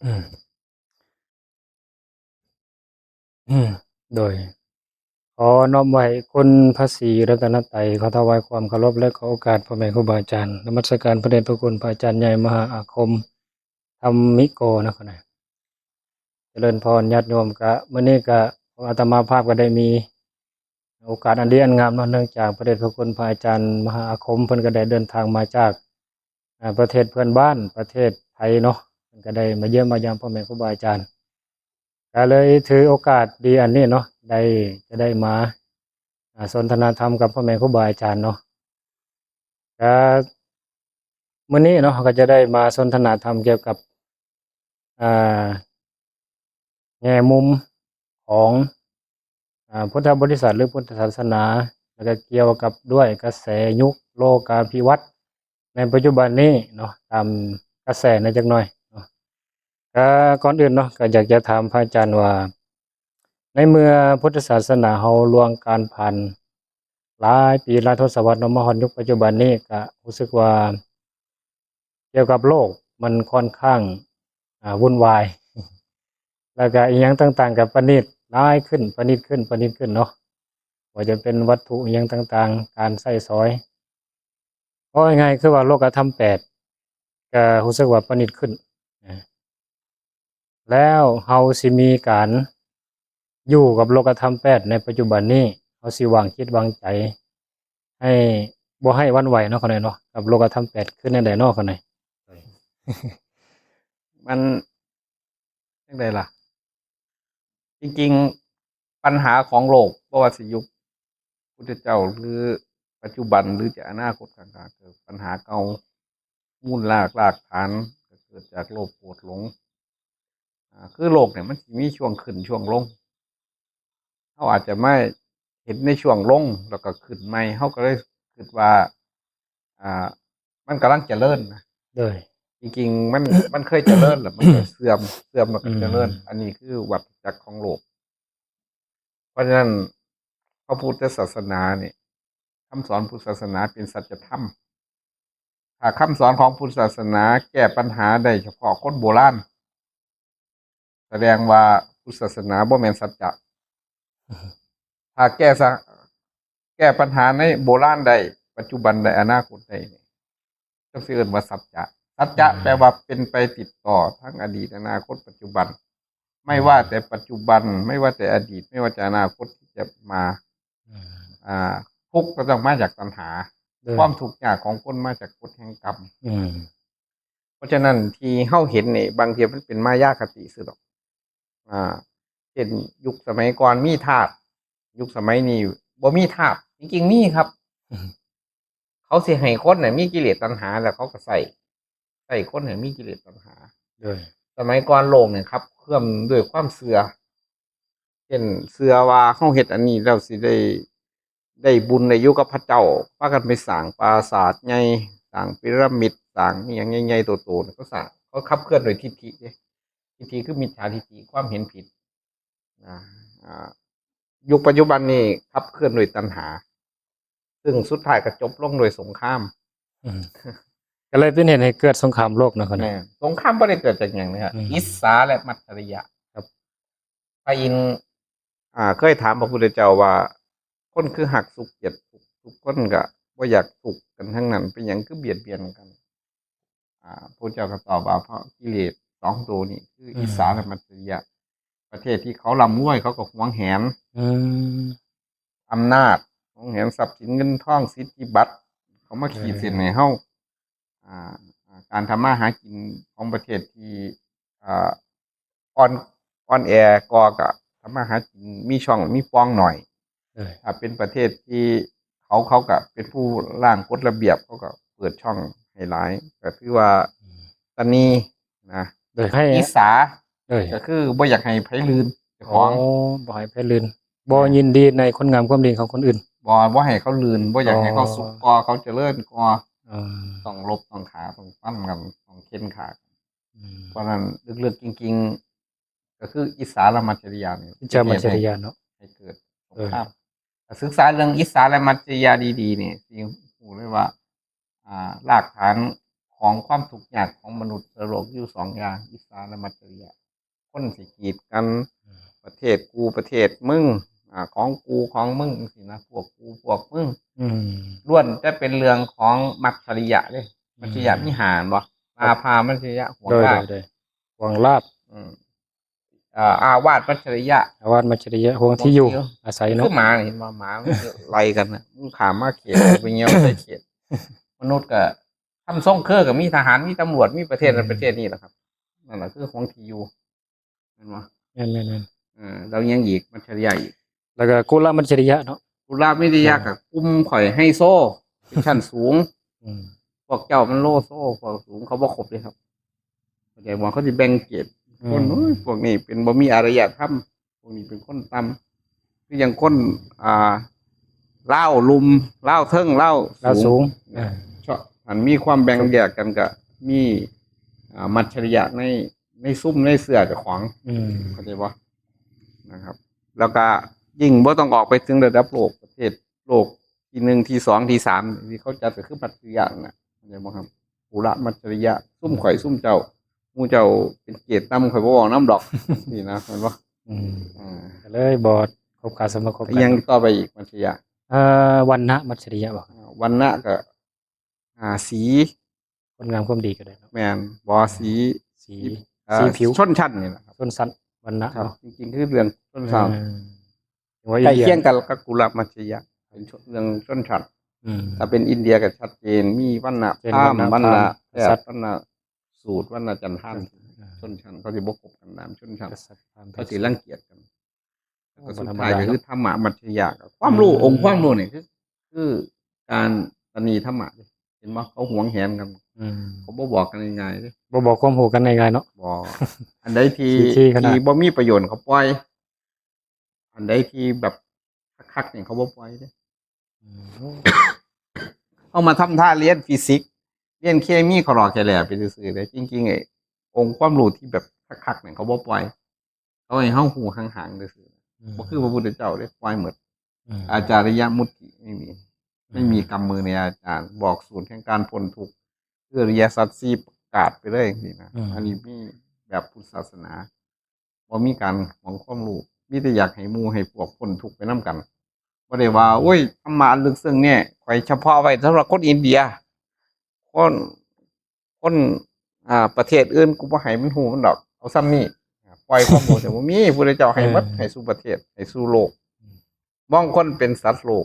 อืมอืมโดยขอน้อมไหว้คุณพระศรีรัตนตรัยขอถวายความเคารพและขอโอกาสพ่อแม่ครูบาอาจารย์นมัสการพระเดชพระคุณพระอาจารย์ใหญ่มหาอาคมธรรมิโกนะครับนะเจริญพรญาติโยมกะมื้อนี้กะอาตมาภาพก็ได้มีโอกาสอันดีอันงามเนาะเนื่องจากพระเดชพระคุณพระอาจารย์มหาอาคมเพิ่นก็ได้เดินทางมาจากประเทศเพื่อนบ้านประเทศไทยเนาะเพิ่นก็ได้มาเยี่ยมมายามพ่อแม่ครูบาอาจารย์ ก็เลยถือโอกาสดีอันนี้เนาะได้จะได้มาสนทนาธรรมกับพ่อแม่ครูบาอาจารย์เนาะก็มื้อนี้เนาะเราก็จะได้มาสนทนาธรรมเกี่ยวกับอ่าแง่มุมของพุทธบริษัทหรือพุทธศาสนาแล้วก็เกี่ยวกับด้วยกระแสยุคโลกาภิวัตน์ในปัจจุบันนี้เนาะตามกระแสในจักหน่อยเนาะก็ก่อนอื่นเนาะก็อยากจะถามพระอาจารย์ว่าในเมื่อพุทธศาสนาเราล่วงการผ่านหลายปีหลายทศวรรษเนาะมาฮอดยุคปัจจุบันนี้ก็รู้สึกว่าเกี่ยวกับโลกมันค่อนข้างวุ่นวายแล้วก็อิหยังต่างๆก็ประณีตหลายขึ้นประณีตขึ้นประณีตขึ้นเนาะว่าจะเป็นวัตถุอิหยังต่างๆการใช้สอยเพราะง่ายๆคือว่าโลกธรรม8ก็รู้สึกว่าประณีตขึ้นอาแล้วเราสิมีการอยู่กับโลกธรรม8ในปัจจุบันนี้เราสิวางจิตวางใจ ให้บ่ให้หวั่นไหวเนาะเขาหน่อยเนาะกับโลกธรรม8คือแนวใดเนาะเขาหน่อยมันจั่งใดล่ะจริงๆปัญหาของโลกบ่ว่าสิยุคพุทธเจ้าหรือปัจจุบันหรือจะอนาคตข้างหน้าคือปัญหาเก่ามูลรากฐานก็เกิดจากโลภโกรธหลงคือโลกเนี่ยมันสิมีช่วงขึ้นช่วงลงเราอาจจะไม่เห็นในช่วงลงแล้วก็ขึ้นใหม่เราก็เลยคิดว่าอ่ามันกำลังเจริญนะโดยจริงๆมันเคยเจริญแล้วมันก็เสื่อมแล้วก็อืเจริญมอันนี้คือวัฏจักรของโลก เพราะฉะนั้นพระพุทธศาสนาเนี่ยคำสอนพุทธศาสนาเป็นสัจธรรมถ้าคำสอนของพุทธศาสนาแก้ปัญหาได้เฉพาะคนโบราณแสดงว่าพุทธศาสนาบ่แม่นสัจจะถ้าแก้ปัญหาในโบราณได้ปัจจุบันได้อนาคตได้เนี่ยก็สิเอิ้นว่าสัจจะสัจอืจะแปลมว่าเป็นไปติดต่อทั้งอดีตอนาคตปัจจุบันอืไม่ว่ามแต่ปัจจุบันไม่ว่าแต่อดีตไม่ว่าแต่อนาคตที่จะมา อืมอ่าทุกข์ก็ต้องมาจากตัณหาโดยความทุกข์ยากของคนมาจากกฎแห่งกรรมอืมเพราะฉะนั้นที่เฮาเห็นนี่บางทีมันเป็นมายาคติซื่อดอกอ่าเช่นยุคสมัยก่อนมีทาสยุคสมัยนี้บ่มีทาสจริงๆมีครับอืมเขาสิให้คนน่ะมีกิเลสตัณหาแล้วเขาก็ใส่คนให้มีกิเลสตัณหาโดยสมัยก่อนโลกเนี่ยครับเคลื่อนด้วยความเชื่อเช่นเชื่อว่าเฮาเฮ็ดอันนี้แล้วสิได้บุญได้อยู่กับพระเจ้าพากันไปสร้างปราสาทใหญ่สร้างพีระมิดสร้างอิหยังใหญ่ๆโตๆเขาสร้างเขาขับเคลื่อนโดยทิฏฐิเดะทิฏฐิคือมิจฉาทิฏฐิความเห็นผิดนะอ่ายุคปัจจุบันนี้ขับเคลื่อนโดยตัณหาซึ่งสุดท้ายก็จบลงโดยสงครามอืมก็เลยเป็นเหตุให้เกิดสงครามโลกเนาะเขาหน่อยแม่สงครามบ่ได้เกิดจากหยังนะครับอืมอิสสาและมัจฉริยะครับพระอินทร์เคยถามพระพุทธเจ้าว่าคนคือหักสุขเกลียดสุขทุกคนก็บ่อยากสุขกันทั้งนั้นเป็นหยังคือเบียดเบียนกัน พระเจ้าก็ตอบว่าเพราะกิเลสสองตัวนี้คืออืมอิสาและมัจฉริยะประเทศที่เขาร่ำรวยเขาก็หวงแหนอืมอำนาจหวงแหนทรัพย์สินเงินทองสิทธิบัตรเขามาเอขีดเส้นอให้เฮาอ่าการทำมาหากินของประเทศที่อ่าอ่อนอ่อนแอกอก็ทำมาหากินมีช่องมีปล่องหน่อยเออถ้าเป็นประเทศที่เขาก็เป็นผู้ร่างกฎระเบียบเขาก็เปิดช่องให้หลายก็คือว่าอืมตะนีนะ โดยให้อิสาเอ้ยก็คือบ่อยากให้ไผลืนเจ้าขอ๋อองบ่ให้ไผลื่นบ่อายินดีในคุณงามความดีของคนอื่นบ่ให้เขาลืนบ่ออ๋อยากให้เขาสุขกอเขาเจริญกออ๋อต้องรบต้องขาต้องปั้นกันต้องเค้นขากันอืมเพราะนั้นลึกๆจริงๆก็คืออิสาและมัจฉริยะนี่วิเป็นเหตุให้จารมัจฉริยะเนาะให้เกิดสเอองครามถ้าศึกษาเรื่องอิสาและมัจฉริยะดีๆนี่สิรู้เลยว่า รากฐานข ของความทุกข์ยากของมนุษย์โลกอยู่สองอย่างอิสาและมัจฉริยะคนสิกีดกันประเทศกูประเทศมึงของกูของมึงสินะพวกกูพวกมึง อืม ล้วนจะเป็นเรื่องของมัจฉริยะเลยมัจฉริยะมิหารบ่อาภามัจฉริยะหัว โดย ลา โด ภ ยโดยหวงลาบ อืมอาวาสมัจฉริยะ อาวาสมัจฉริยะห่วงที่อยู่ อาศัย คื เนาะ อหมาเห็นว่าหมามันไล่กันนะมึงขามมาเขตไปเงี้ยวใส่เขตมนุษย์ก็ทำส่งเครือกับมีทหารมีตำรวจมีประเทศนั้นประเทศนี้แหละครับนั่นแหละคือของที่อยู่เห็นไหม แม่น เรายังอีกมัจฉริยะอีก ๆแล้วก็กุลมัจฉริยะเนาะ กุลาไม่ได้ยากกับกุ้มข่อยให้โซ่เป็นชั้นสูง อืม พวกเจ้ามันโลโซ่พวกสูงเขาบ่ครบเลยครับเข้าใจว่าเขาจะแบ่งเกรดคนโอ้ยพวกนี้เป็นบ่มีอารยธรรมพวกนี้เป็นคนต่ำคืออย่างคนเล่าลุมเล่าเทิงเล่า ลาวสูง เนี่ยชอบมันมีความแบ่งแยกกันกับมีมัจฉริยะในซุ้มในเสื้อเจ้าของ อืม เข้าใจบ่นะครับ แล้วก็ยิ่งบ่ต้องออกไปถึงระดับโลกประเทศโลกที่หนึ่งที่สองที่สามที่เขาจัดก็คือมัจฉริยะน่ะเข้าใจบ่ครับปุระมัจฉริยะซุ่มข่อยซุ่มเจ้าหมู่เจ้าเป็นเกียรตินำข่อยบ่บอกน้ำดอก นี่นะเห็นบ่ อืม อ่า ก็เลยบอดคบการสมาคมกัน ยังต่อไปอีกมัจฉริยะ วันนะมัจฉริยะบ่ วันณะก็สี คนงามความดีก็ได้เนาะ แม่นบ่สี สี อ่า สีผิว ชนชั้นนี่แหละครับ ต้นสันวันนะครับ เนาะ จริงๆคือเรื่องชนชั้น ว่า ใกล้ อินเดีย เคียงกันกับกุลมัจฉริยะเป็นเรื่องชนชั้น อืม ถ้าเป็นอินเดียก็ชัดเจนมีวรรณะ เป็น พราหมณ์วรรณะแพ สั ท ตว์ ย์วรรณะสูตรวรรณะจันทานชนชั้นเขาสิบ่คบกันตามชนชั้น กษัตริย์พราหมณ์ เขาสิรังเกียจกันแล้วก็ โอ้ สุด ธรรม ท้าย ดา ก็คือ เนาะ ธรรมะมัจฉริยะกับความรู้องค์ความรู้นี่คือการตนีธรรมะเลยเห็นบ่เขาหวงแหนกัน อืม เขาบ่บอกกันง่ายๆเด้ บ่บอกความหูกันง่ายๆเนาะ บ่อันใดที่ ที่ขนาด ที่บ่มีประโยชน์เขาปล่อย อันใดที่แบบคักๆเนี่ยเขาบ่ปล่อยเด้ อืม เอามาทำท่าเรียนฟิสิกส์เรียนเคมีเขาหลอกแค่แหล่ไปซื่อๆเลยจริงๆไอ้องค์ความรู้ที่แบบคักๆเนี่ยเขาบ่ปล่อยเขาให้เฮาหูห่างๆซื่อๆบ่คือพระพุทธเจ้าเด้ปล่อยหมด อืม อาจารยมุตติไม่มีกำมือในอาจารย์บอกสูตรแห่งการพ้นทุกข์คืออริยสัจสี่ประกาศไปเลยนี่นะอันนี้มีแบบพุทธศาสนาบ่มีการหวังความรู้มีแต่อยากให้หมู่ให้พวกพ้นทุกข์ไปนํกันบ่ได้ว่าโอ้ยธรรมะอันลึกซึ้งเนี่ยข่อยเฉพาะไว้สำหรับคนอินเดีย คนประเทศอื่นกูบ่ให้มันฮู้มันดอกเอาซ้ำนี้ปล่อยความรู้แต่บ่มีพุทธเจ้าให้หมดให้สู่ประเทศให้สู่โลกมองคนเป็นสัตว์โลก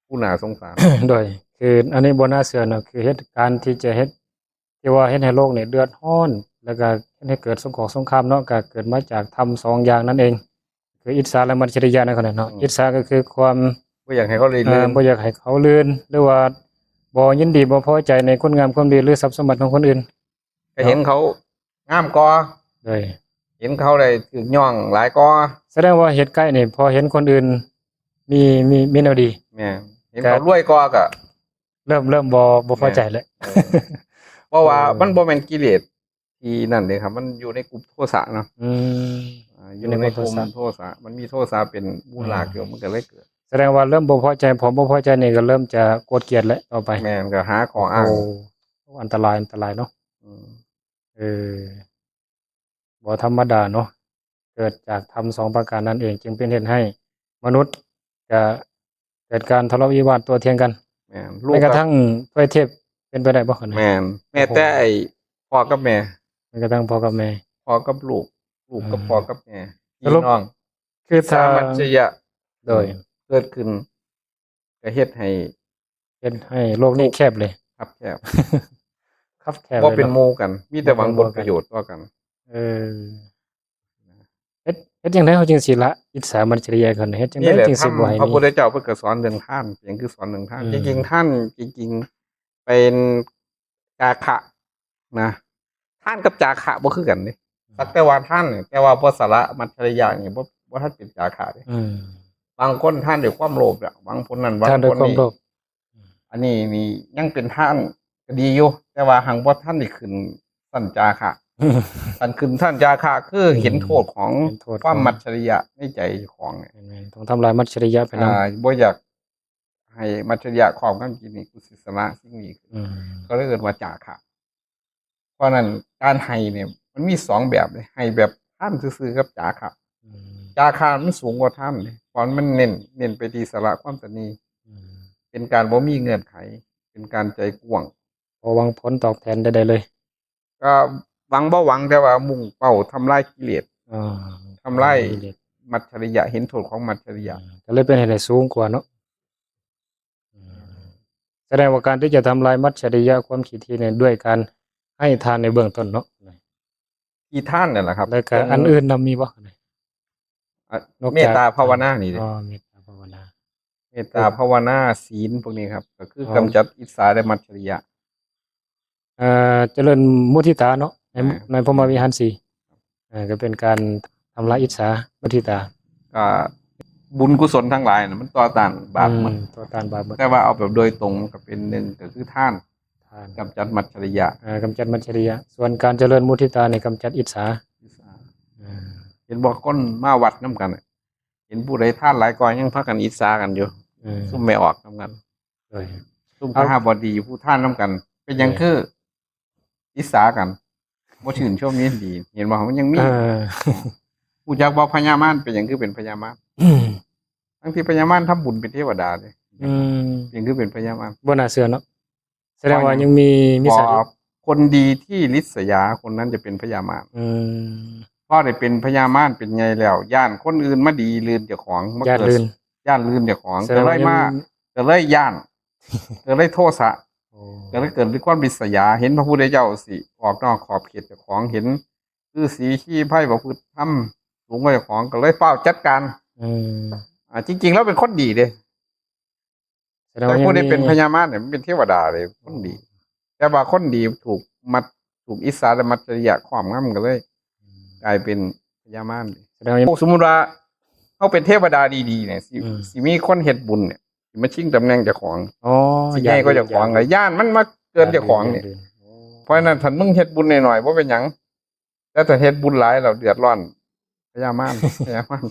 ผู้น่าสงสาร โดย คืออันนี้บ่น่าเชื่อเนาะคือเหตุการณ์ที่จะเฮ็ดที่ว่าเฮ็ดให้โลกเนี่ยเดือดร้อน แล้วก็เฮ็ดให้เกิดสงครามเนาะก็เกิดมาจากธรรมสองอย่างนั่นเอง คืออิจฉาและมัจฉริยะนั่นคนนั้นเนาะ อืม อิจฉาก็คือความ บ่อยากให้เขาเลยเลื่อน บ่อยากให้เขาเลื่อนหรือว่าบ่ยินดีบ่พอใจในคุณงามความดีหรือทรัพย์สมบัติของคนอื่น ก็เห็นเขางามกอ โดย เห็นเขาได้ถูกย่องหลายกอ แสดงว่าเฮ็ดใกล้นี่พอเห็นคนอื่นมีแนวดี แม่นเห็นเขารวยกอก็ เริ่มบ่พอใจแล้ว เพราะว่า เออ มันบ่แม่นกิเลสที่นั่นเด้ครับ มันอยู่ในกลุ่มโทสะเนาะ อืม อยู่ในกลุ่มโทสะมันมีโทสะเป็นมูลหลักอยู่มันก็เลยเกิด แสดงว่าเริ่มบ่พอใจพอบ่พอใจนี่ก็เริ่มจะโกรธเกลียดแล้วต่อไป แม่นก็หาข้ออ้าง โอ้อันตรายเนาะ อืม เออบ่ธรรมดาเนาะเกิดจากธรรมสองประการนั้นเอง จึงเป็นเหตุให้มนุษย์จะเกิดการทะเลาะวิวาทตัวเถียงกัน แม่น แม้กระทั่งเพื่อเทพเป็นไปได้บ่คั่น แม่นแม้แต่ไอ้พ่อกับแม่ แม้กระทั่งพ่อกับแม่ พ่อกับลูกกับพ่อกับแม่ ส พี่ รุป น้อง คือถ้า สามัญชยะ โดย เกิดขึ้นก็เฮ็ดให้ เป็นให้โลกนี้แคบเลย คับแคบ ครับแคบ บ่ เลย เป็น เนาะ หมู่กัน มีแต่หวังผลประโยชน์ต่อกัน เออเฮ็ดจังได๋เฮาจึงสิละอิจฉามัจฉริยะกันเฮ็ดจังได๋ นี่แหละ จึงสิบ่ให้ พระพุทธ มี เจ้าเพิ่นก็สอนเรื่องท่านเพียงคือสอนเรื่องท่าน อืม จริงๆท่านจริงๆเป็นจาคะนะท่านกับจาคะบ่คือกันเด้สักแต่ว่าท่านเนี่ยแต่ว่าบ่สาระมัจฉริยะนี่บ่ทันเป็นจาคะเด้ อืม บางคนท่านด้วยความโลภอะบางคนนั้นบาง ท่านด้วย คน ความ นี่ โลภ อันนี้นี่ยังเป็นท่านก็ดีอยู่แต่ว่าหังบ่ท่านได้ขึ้นสัญจาคะท่านขึ้นท่านจาคะคือเห็นโทษของ เห็นโทษ ความ ของ มัจฉริยะในใจของเนี่ย แม่นๆต้องทำลายมัจฉริยะไปนำ บ่อยาก ให้มัจฉริยะความกันกินนี่กูสิสละสิ่งนี้ อืม ก็เลยเกิดว่าจาคะเพราะนั้นการให้เนี่ย มันมีสองแบบเลยให้แบบท่านซื่อๆกับจาคะ อืม จาคะมันสูงกว่าท่านเลยเพราะมันเน้นไปที่สละความตนี อืม เป็นการบ่มีเงื่อนไข เป็นการใจกว้าง พอหวังผลตอบแทนได้เลย ก็หวังบ่หวังแต่ว่ามุ่งเป้าทำลายกิเลส อ่า ทำลายมัจฉริยะเห็นโทษของมัจฉริยะ ก็เลยเป็นให้ได้สูงกว่าเนาะอืมแสดงว่าการที่จะทำลายมัจฉริยะความคิดที่เนี่ยด้วยการให้ทานในเบื้องต้นเนาะ ที่ท่านเนี่ยแหละครับ แล้วก็อันอื่นนำมีบ่ อ่ะเมตตาภาวนานี่เด้ อ๋อเมตตาภาวนา เมตตาภาวนาศีลพวกนี้ครับ ก็คือ อ๋อ กำจัดอิจฉาและมัจฉริยะ เจริญมุทิตาเนาะใน อ่า ในพรหมวิหารสี่ก็เป็นการทำลายอิจฉามุทิตา ก็บุญกุศลทั้งหลายน่ะมันต่อต้านบาปหมด ต่อต้านบาปหมด แต่ว่าเอาแบบโดยตรงก็เป็นหนึ่งก็คือท่าน ทาน กำจัดมัจฉริยะ กำจัดมัจฉริยะส่วนการเจริญมุทิตาในกำจัดอิจฉา เห็นบอกก้นมาวัดน้ำกันน่ะเห็นผู้ใดท่านหลายกอยยังพากันอิจฉากันอยู่ซุ่มไม่ออกน้ำกัน เลย ซุ่มข้าบดีผู้ท่านน้ำกัน เป็นหยังคืออิจฉากันบ่ชื่นชมยินดี เห็นว่ามันยังมีผู้จักบอกพญามารเป็นหยังคือเป็นพญามารทั้งที่พญามารทำบุญเป็นเทวดาเลยเป็นหยังคือเป็นพญามาร บ่น่าเชื่อเนาะแสดงว่ายังมี พ สัตว์ อคนดีที่ลิษยาคนนั้นจะเป็นพญามาร พ่อได้เป็นพญามารเป็นไงแล้วย่านคนอื่นมาดีลืนเจ้าของมา ญาติ เกิด ลื่น ย่านลืนเจ้าของ แสด ก็ ง เล ว่าย ยัง มาก็เลยย่านก็เลยโทษะ โอ้ ก็เลยเกิดด้วยความริษยาเห็นพระพุทธเจ้าสิออกนอกขอบเขตเจ้าของเห็นคือสีขี้ไพ่ประพฤติทำสูงกว่าเจ้าของก็เลยเฝ้าจัดการ จริงๆแล้วเป็นคนดีเลย แสดง แต่ ว่ายั ผู้ ง ได้เป็นพ มี ญามารเนี่ยมันเป็นเทวดาเลยคนดี แต่ว่าคนดีถูกมัดถูกอิสาและมัจฉริยะความงำกันเลย กลายเป็นพญามาร แสดงว่ายัง สมมุติว่าเขาเป็นเทวดาดีๆเนี่ยสิ อืม สิมีคนเฮ็ดบุญเนี่ยสิมาชิงตำแหน่งเจ้าของ อ๋อ สิใหญ่ก็เจ้าของเลยย่านมันมาเกินเจ้าของเนี่ยเพราะฉะนั้นท่านมึงเฮ็ดบุญหน่อยๆบ่เป็นหยังแต่ถ้าเฮ็ดบุญหลายแล้วเดือดร้อนพญามาร พญามาร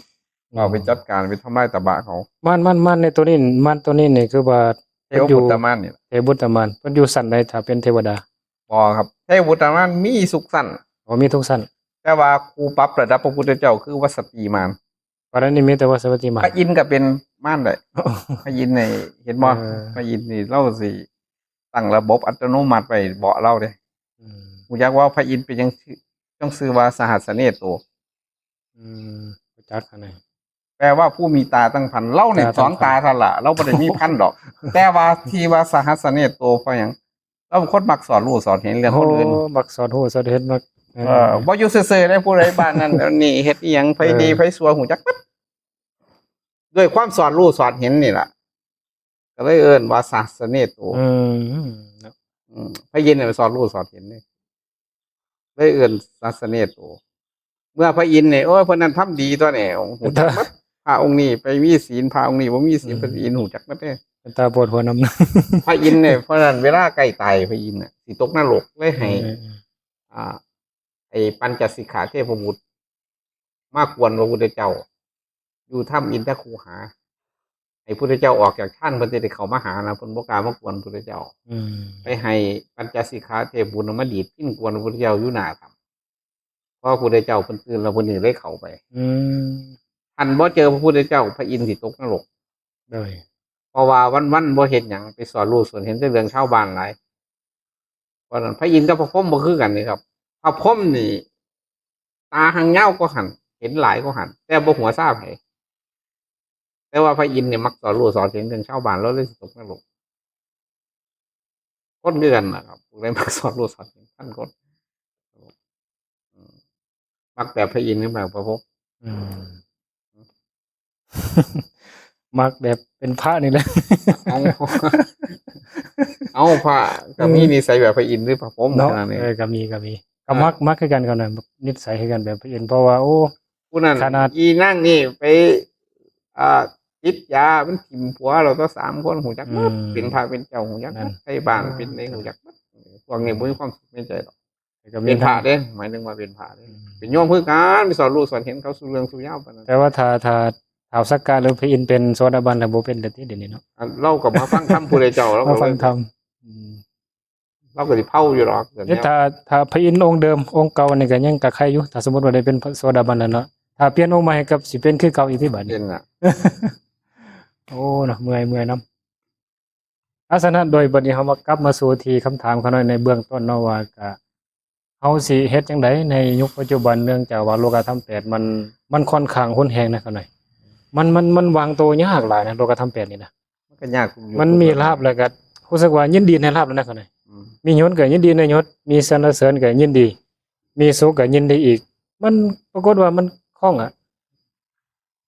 เอาไปจัดการไปทำลายตะบะเขา มันในตัวนี้มันตัวนี้นี่คือว่า เทวบุตรมารเนี่ย เทวบุตรมารเพิ่นอยู่สันใดถ้าเป็นเทวดา บ่ครับเทวบุตรมารมีสุขสันต์ อ๋อมีทุกสัน แต่ว่าครูปรับระดับพระพุทธเจ้าคือวัสตีมาร เพราะฉะนั้นนี่มีแต่ว่าสวัสดิมา พระอินทร์ก็เป็นมารได้พระอินทร์นี่เห็นบ่ เออ พระอินทร์นี่เราสิตั้งระบบอัตโนมัติไว้เบาะเราเด้ อืม ผมอยากว่าพระอินทร์เป็นยังชื่อต้องซื้อว่าสหัสเนตโต อืมรู้จักอันไหน แปลว่าผู้มีตาตั้งพันเล่าเนี่ย ตาตั้ง สองตาทันละเราบ่ได้มีพันดอก แต่ว่าที่ว่าสหัสเนตโตเพราะหยังเราเป็นคนมักสอนรู้สอนเห็นเรื่องคนอื่น บักสอดหูสอดเฮ็ดมัก บ่อยู่ซื่อๆได้ผู้ใดบ้านนั้น แล้วนี่เฮ็ดอีหยังไผดีไผสัวหูจักปัดด้วยความสอนรู้สอนเห็นนี่ล่ะก็เลยเอิ้นว่าสหัสเนตโต อืมเนาะ พระอินทร์เนี่ยสอนรู้สอนเห็นเลยเลยเอิ้นสหัสเนตโต เมื่อพระอินทร์เนี่ยโอ้ยเพิ่นนั้นทำดีตัวเนี่ยหูจักมัดพระองค์นี้ไปมีศีลพระองค์นี้บ่มีศีลพระอินทร์หูจักมัดเด้ เป็นตาปวดหัวนำ พระอินทร์เนี่ยเพราะฉะนั้นเวลาใกล้ตายพระอินทร์น่ะสิตกนรกเลยให้ไอ้ปัญจสิกขาเทพบุตรมากวนพระพุทธเจ้า อยู่ถ้ำอินทคูหาไอ้พุทธเจ้าออกจากท่านเพิ่นสิได้เข้ามาหานะเพิ่นบ่กล้ามากวนพระพุทธเจ้า ไปให้ปัญจสิกขาเทพบุตรมาดีดพิ้นกวนพระพุทธเจ้าอยู่หน้าถ้ำเพราะพระพุทธเจ้าเพิ่นตื่นแล้วเพิ่นนี่เลยเข้าไป ท่านบ่เจอพระพุทธเจ้าพระอินทร์สิตกนรก โดย เพราะว่าวันๆบ่เฮ็ดหยังไปสอนรู้สอนเห็นแต่เรื่องชาวบ้านหลายเพราะฉะนั้นพระอินทร์กับพระพรหมบ่คือกันนี่ครับพระพรหมนี่ ตาหางยาวก็หันเห็นหลายก็หันแต่บ่หัวซ่าไผแต่ว่าพระอินทร์เนี่ยมักสอนรู้สอนเห็นเรื่องชาวบ้านแล้วเลยสิตกนรกคนเดือนนะครับเลยมักสอนรู้สอนเห็นท่านคนมักแต่พระอินทร์กับพระพรหม มักแบบเป็นพระนี่แหละ เอา เอาพระก็มีนิสัยแบบพระอินทร์หรือพระพรหม เนาะ ขนาดนี้ ก็มีก็มักคือกันเขาน่ะนิสัยคือกันแบบเพิ่นเพราะว่าโอ้ ผู้นั้น ขนาด อีนั่งนี่ไปติดยามันถิ่มผัวเราก็3 คนหูจักหมดเป็นพระเป็นเจ้าหูจักหมดไอ้บ้านเป็นในหูจักหมดพวกนี้บ่มีความสุขในใจหรอก ก็มี เป็นพระเด้หมายถึงว่าเป็นพระเด้เป็นโยมคือกันไปสอนรู้สอนเห็นเขาสู่เรื่องสู่ยาวปานนั้น แต่ว่าถ้า ท้าวสักกะหรือพระอินทร์เป็นโสดาบันแล้วบ่เป็นเดยวนี้เดี๋ยวนี้เนาะ เล่ากับมาฟังธรรมผู้ใดเจ้าแล้ว มา ก็ ฟังธรรม เราก็สิเผาอยู่หรอกเดี๋ยว เอ๊ะ นี้ ถ้าพระอินทร์องค์เดิมองค์เก่านี่ก็ยังก็ใครอยู่ถ้าสมมุติว่าได้เป็นพระโสดาบันแล้วเนาะถ้าเปลี่ยนองค์ใหม่ก็สิเป็นคือเก่าอีกที่บัดนี้ เป็นน่ะ โอ้เนาะเมื่อยนำอาสนะโดยบัดนี้เฮามากลับมาสู่ที่คำถามเขาหน่อยในเบื้องต้นเนาะว่าก็เฮาสิเฮ็ดจังไดในยุคปัจจุบันเนื่องจากว่าโลกธรรม8มันค่อนข้างรุนแรงนะเขาหน่อยมันวางตัวยากหลายนะโลกธรรม8นี่นะ มันก็ยากอยู่ มันมีลาภแล้วก็รู้สึกว่ายินดีในลาภแล้วนะเขาหน่อย อืม มียศก็ยินดีในยศมีสรรเสริญก็ยินดี มีสุขก็ยินดีอีก มันปรากฏว่ามันคล่อง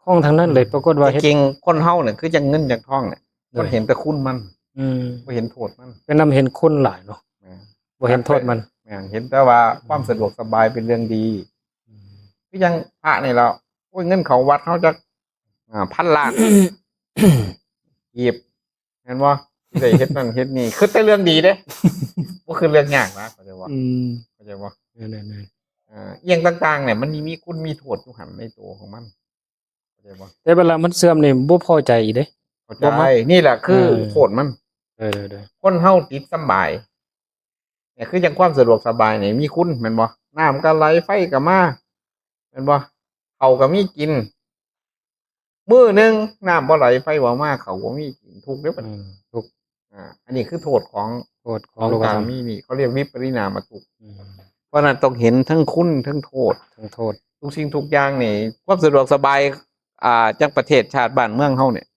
คล่องทั้งนั้นเลยปรากฏว่าเฮ็ด จริงๆคนเฮาเนี่ยคือจังเงินจังทองเนี่ย โดย คนเห็นแต่คุณมัน อืม บ่เห็นโทษมัน เป็นนำเห็นคุณหลายเนาะ แหม่ บ่เห็นโทษมัน แม่นเห็นแต่ว่าความสะดวกสบายเป็นเรื่องดีคือยังพระนี่เราโอ้ยเงินเขาวัดเขาจะพันล้าน หยิบเห็นว่าได้เฮ็ดนั่นเฮ็ดนี่คือแต่เรื่องดีเด้ บ่คือเรื่องยากนะเข้าใจว่า อืม เข้าใจว่า นั่น เอียงต่างๆเนี่ยมันมีคุณมีโทษอยู่หันในตัวของมันเข้าใจว่า ๆแต่เวลามันเสื่อมนี่บ่พอใจอีกเด้ เข้าใจนี่แหละคือโทษมัน เออๆ คนเฮาติดสำบายเนี่ยคือจังความสะดวกสบายเนี่ยมีคุณแม่นบ่น้ำก็ไหลไฟก็มาแม่นบ่เขาวก็มีกินมื้อหนึงน้ำบ่ไหลไฟบ่มาเขาวบ่มีกินทุกข์เด้อ ๆ บัด อื นี้ มทุกข์ อันนี้คือโทษของ โทษของโลก การ ธรรม มีนี่เขาเรียกวิปริณามทุกข์ อืม เพราะฉะนั้นต้องเห็นทั้งคุณทั้งโทษ ทั้งโทษ ทุกสิ่งทุกอย่างนี่ความสะดวกสบายจากประเทศชาติบ้านเมืองเฮาเนี่ย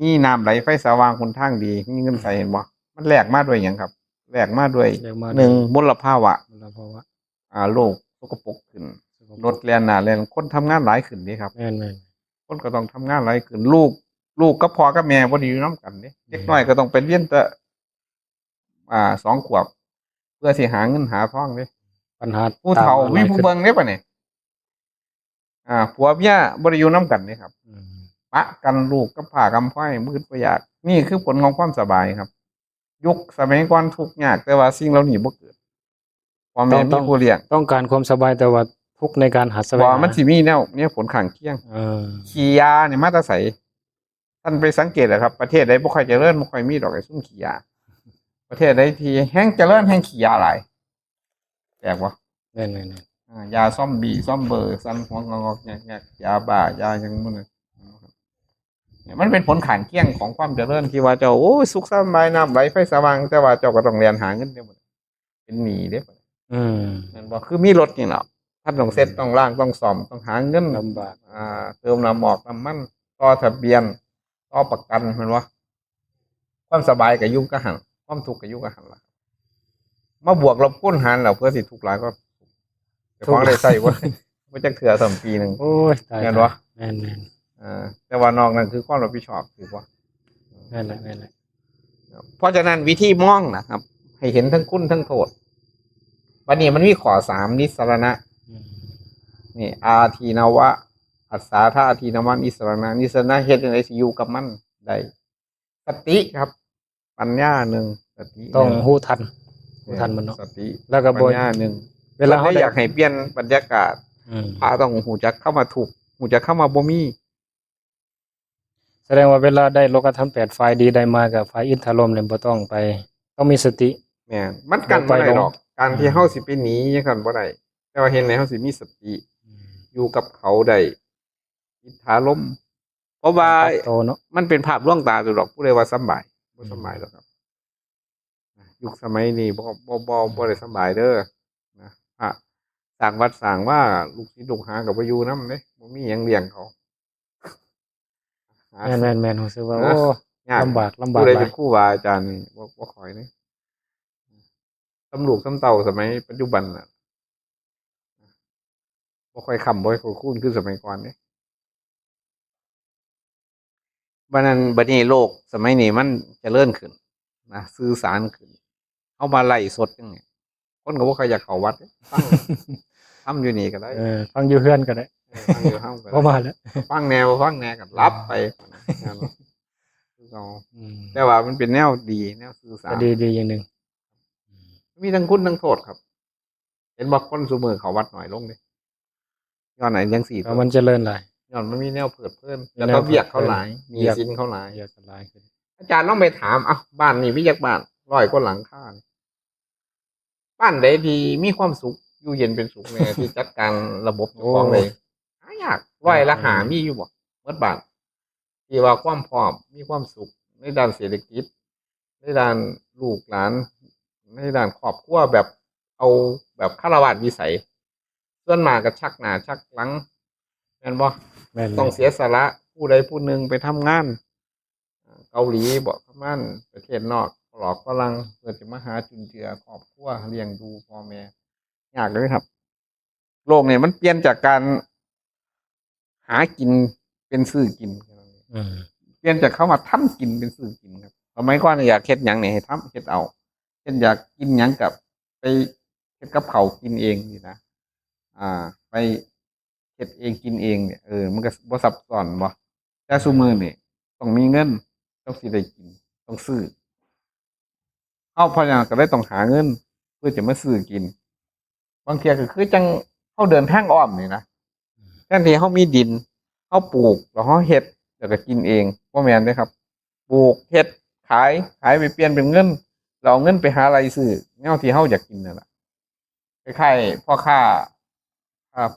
มีน้ำไหลไฟสว่างหนทางดีมีเงินใส่เห็นบ่มันแลกมาด้วยหยังครับแลกมาด้วย เรียกมา หนึ่งมลภาวะ มลภาวะ โลกสกปรกขึ้นรถแล่นหน้าแล่นคนทำงานหลายขึ้นนี่ครับ แม่น คนก็ต้องทำงานหลายขึ้นลูกกับพ่อกับแม่บ่ได้อยู่นํกันเด้เด็กน้อยก็ต้องไปเรียนแต่2 ขวบ เพื่อสิหาเงินหาทองเด้ ๆปัญหา ผู้เฒ่า ตมม มี หลย ผู้ ขึ้น เบิ่งเด้ปะเนี่ยผัวเมียบ่ได้อยู่นํกันนี่ครับ อืม ปะกันลูกกับผ้ากำไฟมืดบ่อยากนี่คือผลของความสบายครับ ยุคสมัยก่อนทุกข์ยากแต่ว่าสิ่งเหล่านี้บ่เกิดพ่อแม่มีผู้เลี้ยง ต้องการความสบายแต่ว่าทุกข์ในการหาแสวง บ่ หา มันสิมีแนวผลข้างเคียง เออ ขี้ยาเนี่ยมาแต่ไสท่านไปสังเกตเหรอครับ ประเทศใดบ่ค่อยเจริญบ่ค่อยมีดอกไอ้ซุ่มขี้ยา ประเทศใดที่แฮงเจริญแฮงขี้ยาหลายแปลกบ่ แม่น ยาซ่อมบีซ่อมเบอร์ซันหัวงอกแงกยาบ้ายาหยังมื้อนั้นเนี่ยมันเป็นผลข้างเคียงของความเจริญที่ว่าเจ้าโอ้ยสุขสบายน้ำไหลไฟสว่างแต่ว่าเจ้าก็ต้องเรียนหาเงินเด้อบัดนี้เป็นหนี้เด้อบัดนี้ ๆอืม นั่นบ่คือมีรถนี่แหละท่านต้องเซ็ตต้องล้างต้องซ่อมต้องหาเงิน ลำบาก เติมน้ำหมอกน้ำมันต่อทะเบียนต่อประกันแม่นบ่ความสบายก็อยู่กับหันความทุกข์ก็อยู่กับหันล่ะมาบวกลบคูณหารแล้วเพื่อสิทุกข์หลายก็แต่ของได้ใช้บ่จักเทื่อซ้ํปีหนึง โอ้ยตาย แม่นบ่ แม่น แต่ว่านอกนั้นคือความรับผิดชอบถือว่า แม่นแหละ เพราะฉะนั้นวิธีมองนะครับ ให้เห็นทั้งคุณทั้งโทษวันนี้มันมีข้อ3นิสรณะ อืม นี่อาทีนวะ อัสสาธาอาทีนวะนิสรณะนิสรณะเฮ็ดจังได๋สิอยู่กับมันได้สติครับ ปัญญาหนึ่งสติ ต้อง หนึ่ รู้ทันมันเนาะ สติ แล้วก็ ปั บ่ ญญาหนึ่ง เวลา เขา เฮาได้ อยากให้เปลี่ยนบรรยากาศ อืม พาต้องหูจักเข้ามาถูกหูจักเข้ามาบ่มี แสดงว่าเวลาได้โลกธรรม8ฝ่ายดีได้มากับฝ่ายอินทรมเนี่ยบ่ต้องไป ต้องมีสติ แม่นมันกันบ่ได้หรอก การที่ อืม เฮาสิไปหนีจังซั่นบ่ได้แต่ว่าเห็นให้เฮาสิมีสติ อยู่กับเขาได้อิทธารมณ์เพราะว่า โตเนาะ มันเป็นภาพลวงตาอยู่หรอกผู้ใดว่าสำบายบ่สำบายหรอกครับยุคสมัยนี้บ่ได้สำบายเด้อนะพระสร้างวัดสร้างว่าลูกศิษย์ลูกหาก็บ่อยู่นำเด้บ่มีหยังเลี้ยงเขาหา แม่นรู้สึกว่า นะ โอ้ ยาก ลำบาก ผู้ใด หลา เป็ ย นครูบาอาจารย์นี่บ่ค่อยเด้ตำลูกตำเต้าสมัยปัจจุบันน่ะบ่ค่อยค้ำบ่ค่อยคูนคือสมัยก่อนเด้บัดนี้โลกสมัยนี้มันเจริญขึ้นนะสื่อสารขึ้นเอามาไล่สดจังไงคนก็บ่ค่อยอยากเข้าวัดเด้ฟัง ทำอยู่นี่ก็ได้ ฟังอยู่เฮือนก็ได้ ฟังอยู่เฮาก็ บ่ ได้ มาแล้ว ฟังแนวฟังแนวก็รับไปนั่นเนาะคือเอา อืม แต่ว่ามันเป็นแนวดีแนวสื่อสาร ก็ดีอย่างหนึง มีทั้งคุณทั้งโทษครับ เห็นบ่คนซุมื้อเขาวัดน้อยลงเด้ย้อนไหนจังซี่ ก็มันเจริญหลาย ย้อนมันมีแนวเพลิดเพลิน มี แล้ว แน ก็ ว เวียกเขา เพลิดเพลิน หลายห เวี นี้ ยก สินเขาหลาย อยากกันหลายขึ้น อาจารย์ต้องไปถามบ้านนี้วิจักบ้าน100 กว่าหลังคานี่บ้านใดที่มีความสุขอยู่เย็นเป็นสุขแน่ ที่จัดการระบบเจ้าของได้หายาก100 ละ 5มีอยู่บ่หมดบ้านที่ว่าความพร้อมมีความสุขในด้านเศรษฐกิจ ในด้านลูกหลาน ในด้านครอบครัวแบบเอาแบบฆราวาสวิสัย ส่วนมากก็ชักหน้าชักหลังแม่นบ่ แม่น ต้องเสียสละผู้ใดผู้หนึ่งไปทำงานเกาหลีบ่ทำงานประเทศนอกหลอกฝรั่งเพื่อจะมาหาจุนเจือครอบครัวเลี้ยงดูพ่อแม่ยากเลยครับ โลกเนี่ยมันเปลี่ยนจากการหากินเป็นซื้อกิน อืม เปลี่ยนจากเข้ามาทำกินเป็นซื้อกินครับสมัยก่อนเนี่ยอยากเฮ็ดหยังเนี่ยให้ทำเฮ็ดเอาเช่นอยากกินหยังกับไปเฮ็ดกับเขาวกินเองนี่นะไปเฮ็ดเองกินเองเนี่ยมันก็บ่ซับซ้อนบ่แต่ซุมื้อนี่ต้องมีเงินต้องสิได้กินต้องซื้อเพราะหยังก็เลยต้องหาเงิน เพื่อจะมาซื้อกิน บางเที่ยก็คือจังเฮาเดินทางอ้อมนี่นะแทนที่เฮามีดินเฮาปลูกแล้วเฮาเฮ็ดแล้วก็กินเองบ่แม่นเด้ครับ ปลูกเฮ็ดขายไปเปลี่ยนเป็นเงินเราเอาเงินไปหาอะไรซื้อแนวที่เฮาอยากกินนั่นล่ะคล้ายๆพ่อค้า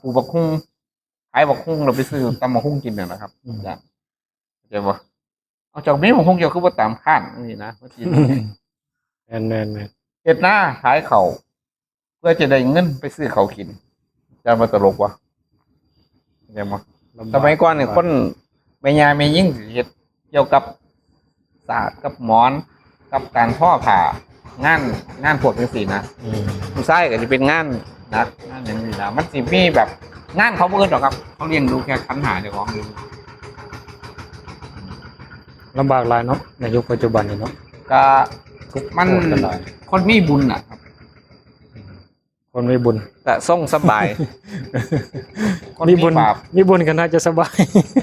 ปลูกบักฮุ่งขายบักฮุ่งแล้วไปซื้อตำบักฮุ่งกินนั่นแหละครับจ้ะเข้าใจบ่เอาจากมีบักฮุ่งเดียวคือบ่ตามข้านนี่นะว่าสิ แม่นแม่นแม่น เฮ็ดนาขายข้าวเพื่อจะได้เงินไปซื้อข้าวกินจะมาตลกวะเข้าใจบ่ ลำบา สมัยก่อนเนี่ยคนแม่ยายแม่ยิ่งสิเฮ็ดเกี่ยวกับศาสตร์กับหมอนกับการทอผ้างานพวกจังซี่นะ อืม ผู้ชายก็จะเป็นงานหนักงานอย่างนี้นะมันสิมีแบบงานเขาบ่อื่นหรอกครับ เขาเลี้ยงดูแค่คันหาเจ้าของอยู่ ลำบากหลายเนาะในยุคปัจจุบันนี่เนาะ ก็ ทุกข์ มัน โทษกันหลาย คนมีบุญน่ะครับ คนมีบุญ ก็ส่งสบาย คน มีบุญ บาป มีบุญกันน่าจะสบาย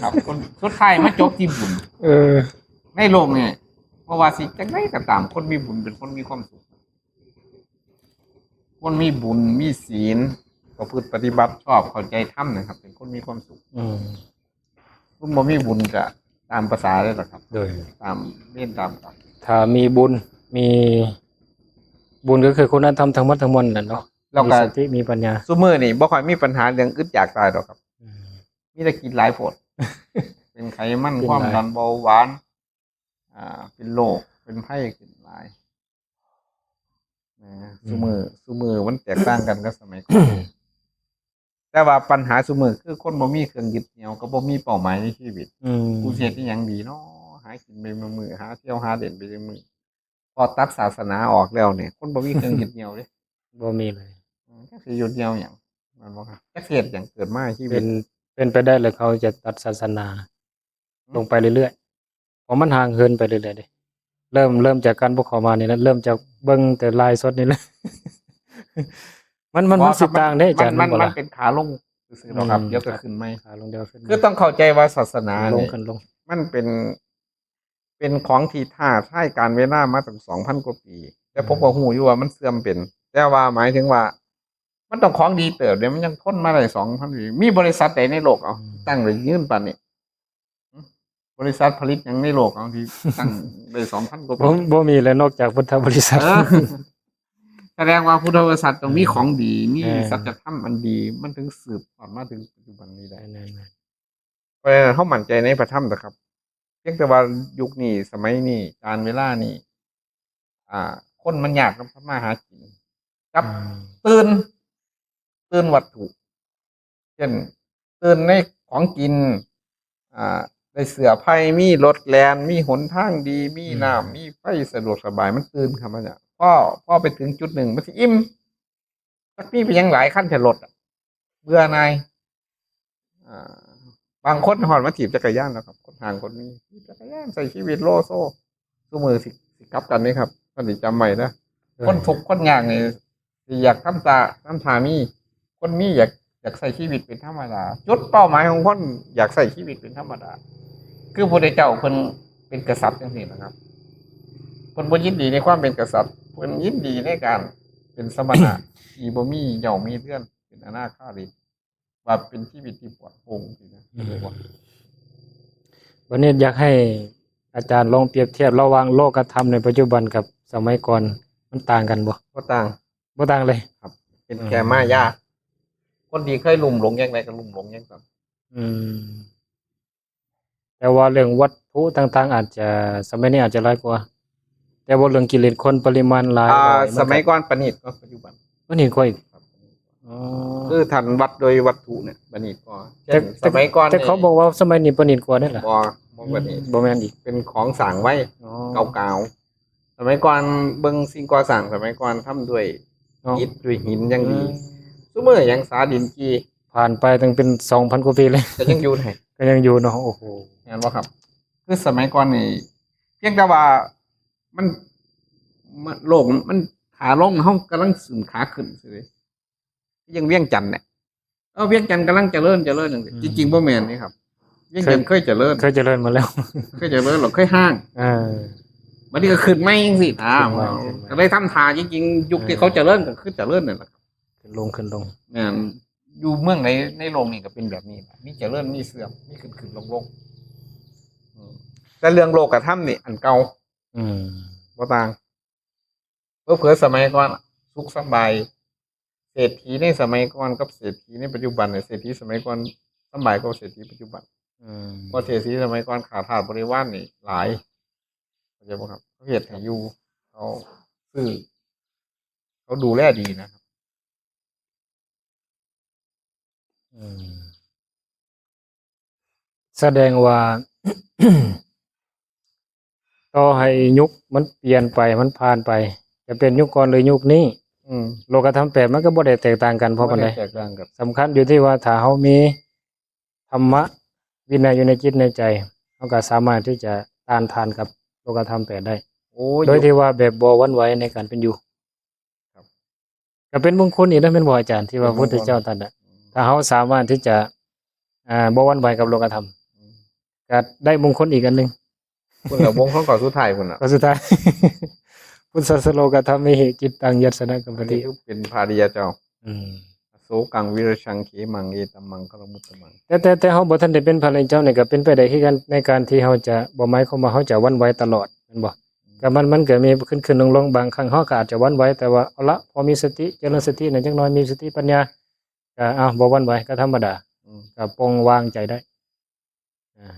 ครับคนสุดท้ายมาจบที่บุญ เออ ในโลกเนี่ยเพราะว่าสิจังไดก็ตามคนมีบุญเป็นคนมีความสุข คนมีบุญมีศีลประพฤติปฏิบัติชอบเข้าใจธรรมนะครับ เป็นคนมีความสุข อืม คนบ่มีบุญก็ตามภาษาเลยล่ะครับ โดย ตามเล่นตามกรรม ถ้ามีบุญมีบุญก็คือคุณธรรมทั้งหมดทั้งมวลนั่นเนาะ แล้ว มี ก็ สติมีปัญญา ซุมื้อนี่บ่ค่อยมีปัญหาเรื่องอึดอยากตายดอกครับ อืม มีแต่กินหลายโพด เป็นไขมัน กิน ความ หลาย ดันเบาหวานเป็นโรคเป็นไข้ขึ้นหลายนะซุมือมันแตกต่างกันกับสมัยก่อน แต่ว่าปัญหาซุมือคือคนบ่มีเครื่องยึดเหนี่ยวก็บ่มีเป้าหมายในชีวิต อืม กูสิเฮ็ดอีหยังดีเนาะหากินไปมื้อๆหาเที่ยวหาเล่นไปมื้อพอตัดศาสนาออกแล้วเนี่ย คนบ่มีเครื่องยึดเหนี่ยวเด้ บ่มีเลย จักสิยึดเหนี่ยวหยังมันบ่ครับจักสิเฮ็ดหยังเกิดมาชีวิ เป็ ต นเป็นไปได้เลยเขาจะตัดศาสนา ลงไปเรื่อยๆเพราะมันห่างเหินไปเรื่อยๆเด้เริ่มจากการบุกเข้ามานี่แล้วเริ่มจากเบิ่งแต่ลายสดนี่แหละ มันสิต่างเด้อาจารย์ มัน บ่ มัน ล่ะ เป็นขาลงซื่อๆหรอกครับ อืม เดี๋ยวก็ขึ้นใหม่ ขาลงเดียวขึ้น คือต้องเข้าใจว่าศาสนา ลง เนี่ย กันลง มันเป็นของที่ท้าทายการเวลามาตั้ง 2,000 กว่าปี แต่ผมก็ฮู้อยู่ว่ามันเสื่อมเป็น แต่ว่าหมายถึงว่า มันต้องของดีเติบเดี๋ยวมันยังทนมาได้2,000 ปีมีบริษัทใดในโลกเอาตั้งได้ยืนปานนี้บริษัทผลิตหยังในโลกเอาที่ตั้งได้ 2,000 กว่า ผ ปี มบ่มีเลยนอกจากพุทธบริษัท เออแสดงว่าพุทธบริษัทต้องมีของดีมี เออ สัจธรรมอันดี มันถึงสืบทอดมาถึงปัจจุบันนี้ได้ แน่ เพราะฉะนั้นเขามั่นใจในพระธรรมนะครับเพียงแต่ว่ายุคนี้สมัยนี้การเวลานี้คนมันอยากทำมาหากิน ๆ กับ อืม ตื่นวัตถุ เช่นตื่นในของกินได้เสือไผ่มีรถแลนมีหนทางดีมีน้ำมีไฟสะดวกสบายมันตื่นครับมันเนี่ยพ่อไปถึงจุดหนึ่งมันสิอิ่มสักพี่ไปยังหลายขั้นแต่รถเบื่อนายบางคนหอนมาถีบจักรยานแล้วครับคนห่างคนนี้ถีบจักรยานใส่ชีวิตโลโซ่สู้มือสิกลับกันนี่ครับท่านสิจำใหม่นะคนทุกข์คนยากนี่สิอยากทำทามีคนมีอยากใส่ชีวิตเป็นธรรมดาจุดเป้าหมายของคนอยากใส่ชีวิตเป็นธรรมดา คือพระเจ้าเพิ่นเป็นกษัตริย์จังซี่นะครับเพิ่นบ่ยินดีในความเป็นกษัตริย์เพิ่นยินดีในการเป็นสมณะ ที่บ่มีเหย่ามีเรือนเป็นอนาคาริ ว่าเป็นชีวิตที่ปลอดโปร่งสินะเรียกว่า วันนี้อยากให้อาจารย์ลองเปรียบเทียบระหว่างโลกธรรมในปัจจุบันกับสมัยก่อนมันต่างกันบ่ ก็ต่าง บ่ต่างเลย ครับ เป็นแค่มายาคนดีเคยลุ่มหลงยังไงก็ลุ่มหลงยังครับ อืมแต่ว่าเรื่องวัตถุต่างๆ อาจจะสมัยนี้อาจจะหลายกว่า แต่ว่าเรื่องกิเลสคนปริมาณหลายบ่อย สมัยก่อนประณีตก็ปัจจุบัน มันเห็นกว่าอีก ครับ อ๋อ คือทันวัดโดยวัตถุเนี่ยประณีตกว่าเช่ แต่ นสมัยก่อน แต่เขาบอกว่าสมัยนี้ประณีตกว่านั่นแหละ บ่ประณีต บ่แม่นอีก เป็นของสั่งไว้ อ๋อ เก่าๆสมัยก่อนเบิ่งสิ่งก่อสร้างสมัยก่อนทำด้วย เนาะ อิฐด้วยหินอยังดี อืม ซุมื้อยังสาดินกี ผ่านไปตั้งเป็น 2,000 กว่าปีเลย ก็ยังอยู่ให้ ก็ยังอยู่เนาะโอ้โห เห็นบ่ครับ คือสมัยก่อนนี่เพียงแต่ว่ามันโลกมันขาลงเฮากำลังสึนขาขึ้นซื่อยังเวียงจันทน์เนี่ยเวียงจันทน์กำลังเจริญจังซี่จริงๆบ่แม่นนี่ครับเวียงจันทน์เคยเจริญ เคยเจริญมาแล้ว เคยเจริญหรอกเคยห้าง เออ บัดนี้ก็ขึ้นไม่จังซี่ขึ้นมา ก็เลยทำทาจริงๆยุคที่เขาเจริญก็คือเจริญนั่นแหละครับ ขึ้นลง แม่นอยู่เมืองในโลกนี่ก็เป็นแบบนี้ล่ะมีเจริญมีเสื่อมมีขึ้นลงแต่เรื่องโลกธรรมนี่อันเก่า อืม บ่ต่างเผลอๆสมัยก่อนสุขสบายเศรษฐีในสมัยก่อนกับเศรษฐีในปัจจุบันเนี่ยเศรษฐีสมัยก่อนสบายกว่าเศรษฐีปัจจุบัน อืม เพราะเศรษฐีสมัยก่อนขาดทาสบริวารนี่หลายเข้าใจบ่ครับเขาเฮ็ดให้อยู่เขาซื้อเขาดูแลดีนะครับ อืมแสดงว่า ต่อให้ยุคมันเปลี่ยนไปมันผ่านไป จะเป็นยุคก่อนหรือยุคนี้ โลกธรรม8มันก็บ่ได้แตกต่างกันเพราะปานใด บ่ได้แตกต่างกัน สำคัญอยู่ที่ว่าถ้าเฮามีธรรมะวินัยอยู่ในจิตในใจเฮาก็สามารถที่จะต้านทานกับโลกธรรม8ได้ โอ้ โดยที่ว่าแบบบ่หวั่นไหวในการเป็นอยู่ ครับ ก็เป็นมงคลอีกนะแม่นบ่อาจารย์ที่ว่า เป็น พ ม ระ งคล พุทธเจ้าตรัสน่ะถ้าเฮาสามารถที่จะบ่หวั่นไหวกับโลกธรรมก็ได้มงคลอีกอันหนึง คุณละวงของก่อนสุดท้ายคุณน่ะ ข้อสุดท้าย พุทธสโลกธรรมหิจิตตังยัสสนะกัมป อัน ติ นี้คือเป็นภาริยาเจ้า อืม โสกังวิรชังเขมังเอตัมมังคลมุตตมัง แต่เฮาบ่ทันได้เป็นพระริยเจ้านี่ก็เป็นไปได้คือกันในการที่เฮาจะบ่หมายความว่าเฮาจะหวั่นไหวตลอดแม่นบ่ก็มันก็มีขึ้นลงๆบางครั้งเฮาก็อาจจะหวั่นไหวแต่ว่าเอาละพอมีสติเจริญสติหน่อยจักหน่อยมีสติปัญญาก็บ่หวั่นไหวก็ธรรมดา ก็ปลงวางใจได้อ่า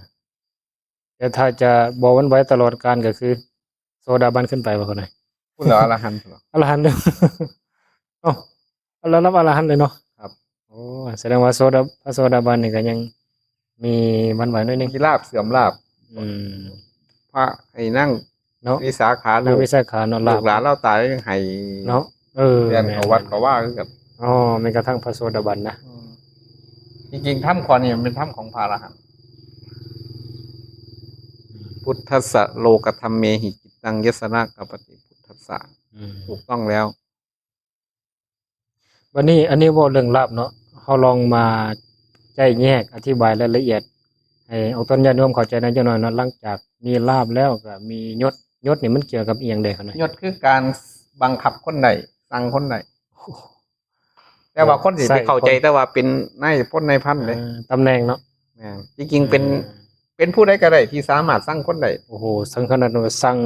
แต่ถ้าจะบ่หวั่นไหวตลอดกาลก็คือโสดาบันขึ้นไปว่าคนไหน คุณละอรหันต์เหรอ อรหันต์เด้อ เอ้าเรารับอรหันต์เลยเนาะ ครับ โอ้แสดงว่าพระโสดาบันนี่ก็ยังมีหวันไหวหน่อยหนึง มีลาบเสื่อมลาบ อืม พระให้นั่ง เนาะ วิสาขา นั ลู ก ก วิสาขาเนาะ ลู ลาก หลานเราตายให้ เนาะเรียน แม่น เขาวัดเขาว่าคือกับ อ๋อแม้กระทั่งพระโสดาบันนะ จริงๆถ้ำคอนี่มันเป็นถ้ำของพระอรหันต์พุทธัสสะโลกธรรมเมหิจิตตังยสนะกัปปติพุทธัสสะ อืม ถูกต้องแล้ว วันนี้อันนี้เว่าเรื่องลาบเนาะเฮาลองมาใจแยกอธิบายรายละเอียดให้เอาต้นญาติโยมเข้าใจในจังหน่อยเนาะหลังจากมีลาบแล้วก็มียศนี่มันเกี่ยวกับอีหยังใดคั่นน่ะ ยศคือการบังคับคนใดสั่งคนใดแต่ว่าคนสิไปเข้าใจแต่ว่าเป็นนายพลนายพันเลย ตำแหน่งเนาะ แม่นจริงๆเป็นผู้ใดก็ได้ที่สามารถสั่งคนใด โอ้โหสังขนาดว่าสั่ง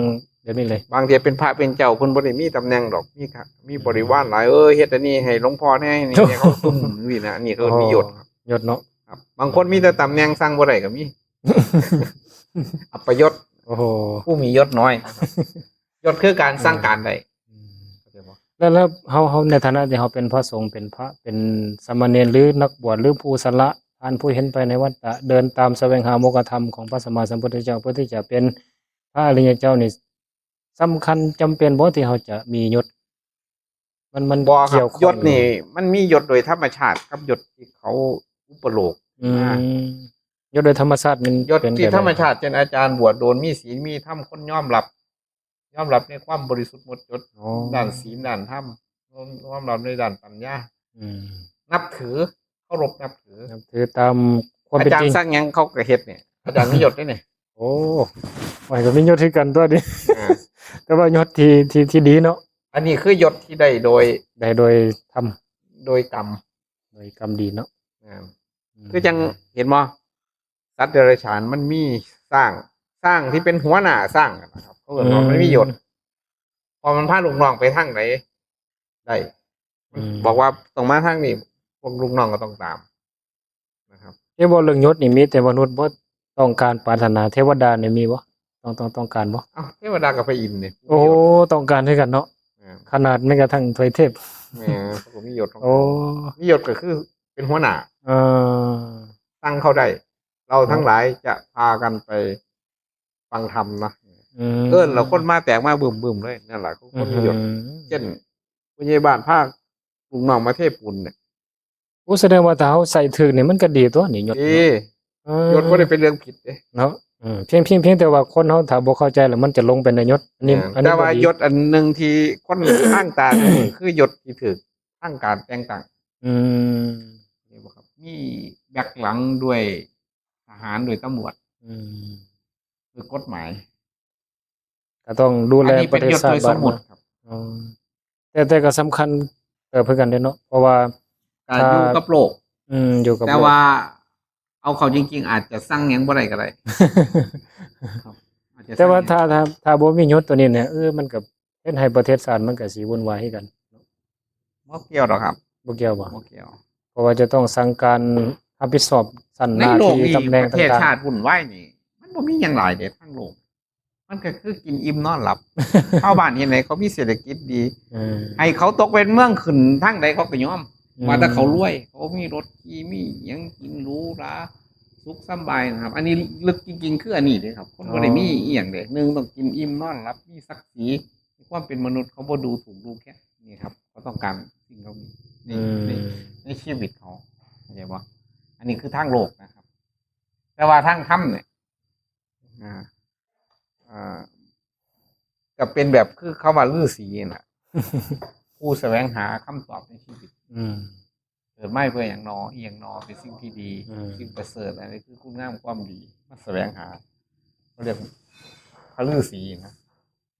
เดี๋ยวนี้เลย บางทีเป็นพระเป็นเจ้าเพิ่นบ่ได้มีตำแหน่งดอกมีบริวารหลายเฮ็ดอันนี้ให้หลวงพ่อแน่นี่ให้เขาตุ้มนี่นะนี่คือมียศครับ ยศเนาะ ครับบางคนมีแต่ตำแหน่งสั่งบ่ได้ก็มี อัปยศ โอ้โห ผู้มียศน้อยนะครับยศคือการสร้างการใดเข้าใจบ่ แล้วเฮาในฐานะที่เฮาเป็นพระสงฆ์เป็นพระเป็นสามเณรหรือนักบวชหรือผู้สละทานผู้เห็นไปในวัฏฏะเดินตามแสวงหาโมกขธรรมของพระสัมมาสัมพุทธเจ้าเพื่อที่จะเป็นพระอริยเจ้านี่สำคัญจำเป็นบ่ที่เฮาจะมียศมัน บ่ครั เกี่ยว บ ข้อง ยศนี่มันมียศโดยธรรมชาติกับยศที่เขาอุปโลก อืมยศโดยธรรมชาติมัน ยศ เป็น ที่ แบบ ธรรมชาติเช่นอาจารย์บวชโดนมีศีลมีธรรมคนยอมรับในความบริสุทธิ์หมดจด อ๋อ ด้านศีลด้านธรรมยอมรับในด้านปัญญา อืม นับถือเคารพนับถือ นับถือตามความ อา เป็น จาร จริง ย์สร้างหยังเขาก็เฮ็ดเนี่ยอาจารย์มียศด้วยเนี่ย โอ้ไว้ก็มียศที่กันตัวดิ อ่า แต่ว่ายศที่ดีเนาะ อันนี้คือยศที่ได้โดย ได้โดยทำ โดยกรรม โดยกรรมดีเนาะ อ่าคือจังเห็นบ่สัตว์เดรัจฉานมันมีสร้างที่เป็นหัวหน้าสร้างอะนะครับเขาเกิดว่ามันมียศพอมันพาลูกน้องไปทางไหนได้มันบอกว่าต้องมาทางนี้พวกลูกน้องก็ต้องตามนะครับ เทวเรื่องยศนี่มีแต่มนุษย์บ่ต้องการปรารถนาเทวดานี่มีบ่ต้องการบ่ เอ้าเทวดากับพระอินทร์เนี่ย โอ้ต้องการด้วยกันเนาะขนาดแม้กระทั่งทวยเทพ แม่ผมมียศของ โอ้ เขามียศก็คือเป็นหัวหน้า เออ ตั้งเขาได้ เราทั้งหลายจะพากันไปฟังธรรมนะเอิ้นเราคนมาแตกมาบึมๆเลยนั่นแหละคนมียศเช่นผู้ใหญ่บ้านภาคลุงน้องมาเทพปุณเนี่ย โอ้แสดงว่าถ้าเฮาใส่ถึกนี่มันก็ดีตัวนี่ยศ ดียศบ่ได้เป็นเรื่องผิดเด้ เนาะเพียงแต่ว่าคนเฮาถ้าบ่เข้าใจแล้วมันจะลงไปในยศอันนี้ แต่ว่า บ่ดี ยศอันหนึ่งที่คนข้างตาเนี่ยคือยศที่ถือทางการแต่งตั้ง อืม นี่บ่ครับมีแบกหลังด้วยทหารด้วยตำรวจ อืม คือกฎหมาย ก็ต้องดูแล อันนี้ ป เป็ ระ น เทศ ยศ ชา โด ติ ยส บ้าม น มุ เมื ติ อง ครับ อ๋อแต่ก็สำคัญเพื่อกันเด้เนาะเพราะว่า การอยู่กับโลก อยู่กับ แต่ว่าเอาเขาจริงๆ อาจจะสร้างหยังบ่ได้ก็ได้ครับอาจจะ แต่ว่า สร้งหยัง ถ้าบ่มียศตัวนี้เนี่ยมันก็เฮ็ดให้ประเทศชาติมันก็สิวุ่นวายคือกัน บ่เกี่ยวหรอกครับ บ่เกี่ยวบ่ บ่เกี่ยว เพราะว่าจะต้องสั่งการรับผิดชอบสั่นห ใน น้า โลก ที่ นี้ ตำแหน่ง ประเทศ ต่าง ชาติวุ่นวายนี่ มันบ่มีหยังหลายเด้ทั้งโลก มันก็คือกินอิ่มนอนหลับ ชาวบ้านเห็นไหนเขามีเศรษฐกิจดี ๆ ให้เขาตกเป็นเมืองขึ้นทางใดเขาก็ยอมว่าแต่เขารวย เขามีรถขี่มีหยังกินหรูหราสุขสำบายนะครับ อันนี้ลึกจริงๆคืออันนี้เด้ครับ คนบ่ได้มีอีหยังเด้หนึ่งต้องกินอิ่มนอนหลับมีศักดิ์ศรีมีความเป็นมนุษย์เขาบ่ดูถูกดูแค่นี่ครับเขาต้องการสิ่งเหล่านี้ในชีวิตเขาเข้าใจบ่อันนี้คือทางโลกนะครับ แต่ว่าทางธรรมเนี่ยก็เป็นแบบคือเขาว่าฤาษีน่ะ ผู้แสวงหาคำตอบในชีวิตเกิดไม่เพื่ออย่างนออีอย่างนอเป็นสิ่งที่ดีสิ่งประเสริฐอะไรคือคุณงามความดีมาแสวงหาเขาเรียกพระฤาษีนะ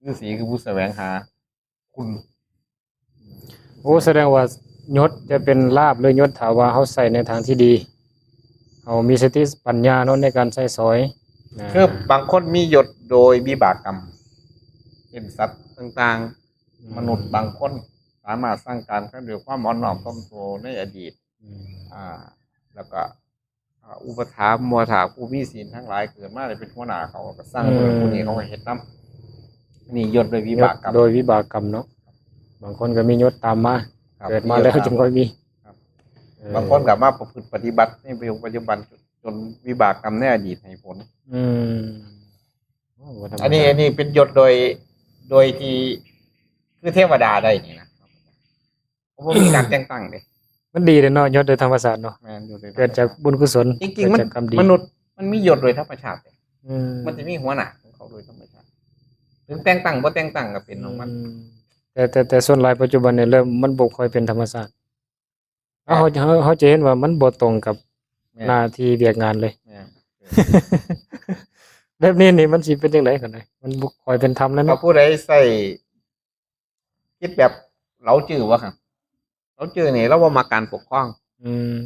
ฤาษีคือผู้แสวงหา คุณ โอ้แสดงว่ายศจะเป็นลาภหรือยศถ้าว่าเฮาใส่ในทางที่ดีเฮามีสติปัญญาเนาะในการใช้สอยนะ คือบางคนมียศโดยวิบากกรรมเป็นสัตว์ต่างๆ มนุษย์บางคนสามารถสร้างการขึ้นด้วยความอ่อนน้อมถ่อมตนในอดีต แล้วก็อุปถัมภ์มัวถาผู้มีศีลทั้งหลายเกิดมาได้เป็นหัวหน้าเขาก็สร้างคนผู้นี้เขาก็เฮ็ดนำนี่ยศโดยวิบากกรรม โดยวิบากกรรมเนาะบางคนก็มียศตามมา ครับ เกิดมาแล้วจึงค่อยมี ครับ บางคนก็มาประพฤติปฏิบัติในปัจจุบันจนวิบากกรรมในอดีตให้ผล โบ่ธรรมดา อันนี้เป็นยศโดยที่คือเทวดาได้นี่นะเพราะว่ามีการแต่งตั้งเด้ มันดีเลยเนาะยศโดยธรรมศาสตร์เนาะ แม่นอยู่ใน เกิดจากบุญกุศล จริงๆมัน เกิดจากกรรมดี มนุษย์มันมียศโดยธรรมชาติเด้ อืม มันจะมีหัวหน้าของเขาโดยธรรมชาติถึงแต่งตั้งบ่แต่งตั้งก็เป็นของมัน แต่ส่วนหลายปัจจุบันเนี่ยเริ่มมันบ่ค่อยเป็นธรรมศาสตร์เขาจะเห็นว่ามันบ่ตรงกับ แม่น หน้าที่เวียกงานเลย แม่น แบบนี้นี่มันสิเป็นจังไดกันได้มันบ่ค่อยเป็นธรรมแล้ว ถ้า เนาะ ผู้ใดใส่คิดแบบเราจื้อว่าครับเราจื้อนี่เราว่ามาการปกครอง อืม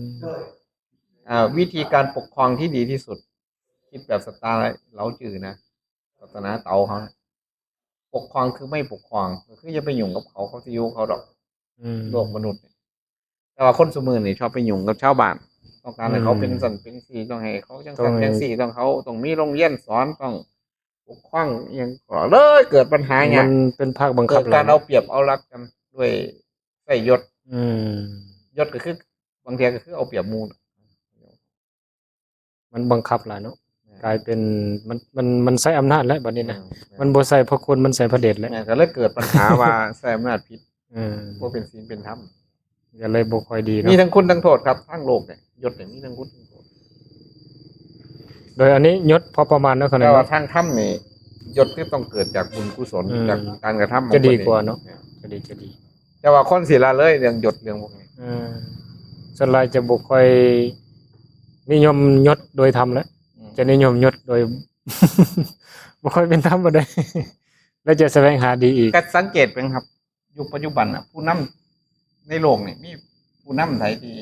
วิธีการปกครองที่ดีที่สุด คิดแบบสไตล์เราจื้อนะศาสนาเตาเขานะปกครองคือไม่ปกครองคืออย่าไปยุ่งกับเขาเขาจะยุ่งเขาดอก โลกมนุษย์เนี่ยแต่ว่าคนสมือนี่ชอบไปยุ่งกับชาวบ้านต้องการให้เขาเป็นสันเป็นสีต้องให้เขาจังสันจังสีต้องเขาต้องมีโรงเรียนสอนต้องปกครองอหยังก่อเลยเกิดปัญหาเนี่ มั ย นเป็นภาคบังคั เกิ บ ดการเอาเปรียบเอารัดกันด้วยใส่ยศ อืม ยศก็คือบางทีก็คือเอาเปรียบหมูล มันบังคับล่ะเนาะกลายเป็นมันใช้อำนาจแล้วบัดนี้นะมันบ่ใช้พระคุณมันใช้พระเดชแล้ว แม่ก็เลยเกิดปัญหาว่าใส่อำนาจผิด อืม ว่าเป็นศีลเป็นธรรม ก็เลยบ่ค่อยดีเนาะ มีทั้งคุณทั้งโทษครับทั้งโลกเนี่ยยศเนี่ยมีทั้งคุณทั้งโทษ โดยอันนี้ยศพอประมาณเนาะขนาด แต่ว่า นั้น ทางธรรมนี่ยศที่ต้องเกิดจากบุญกุศล อืม จากการกระทำของ จะดี คอง กว่าเนอะ จะดี แต่ว่าคนศิลาเลยเรื่องยศเรื่องพวกนี้ ส่วนหลายจะบ่ค่อยนิยมยศโดยธรรมแล้วจะนิยมยศโดย บ่ค่อยเป็นธรรมบ่ได้ แล้วจะแสวงหาดีอีก ก็สังเกตเป็นครับยุคปัจจุบันผู้นำในโลกนี่มีผู้นำไทยที่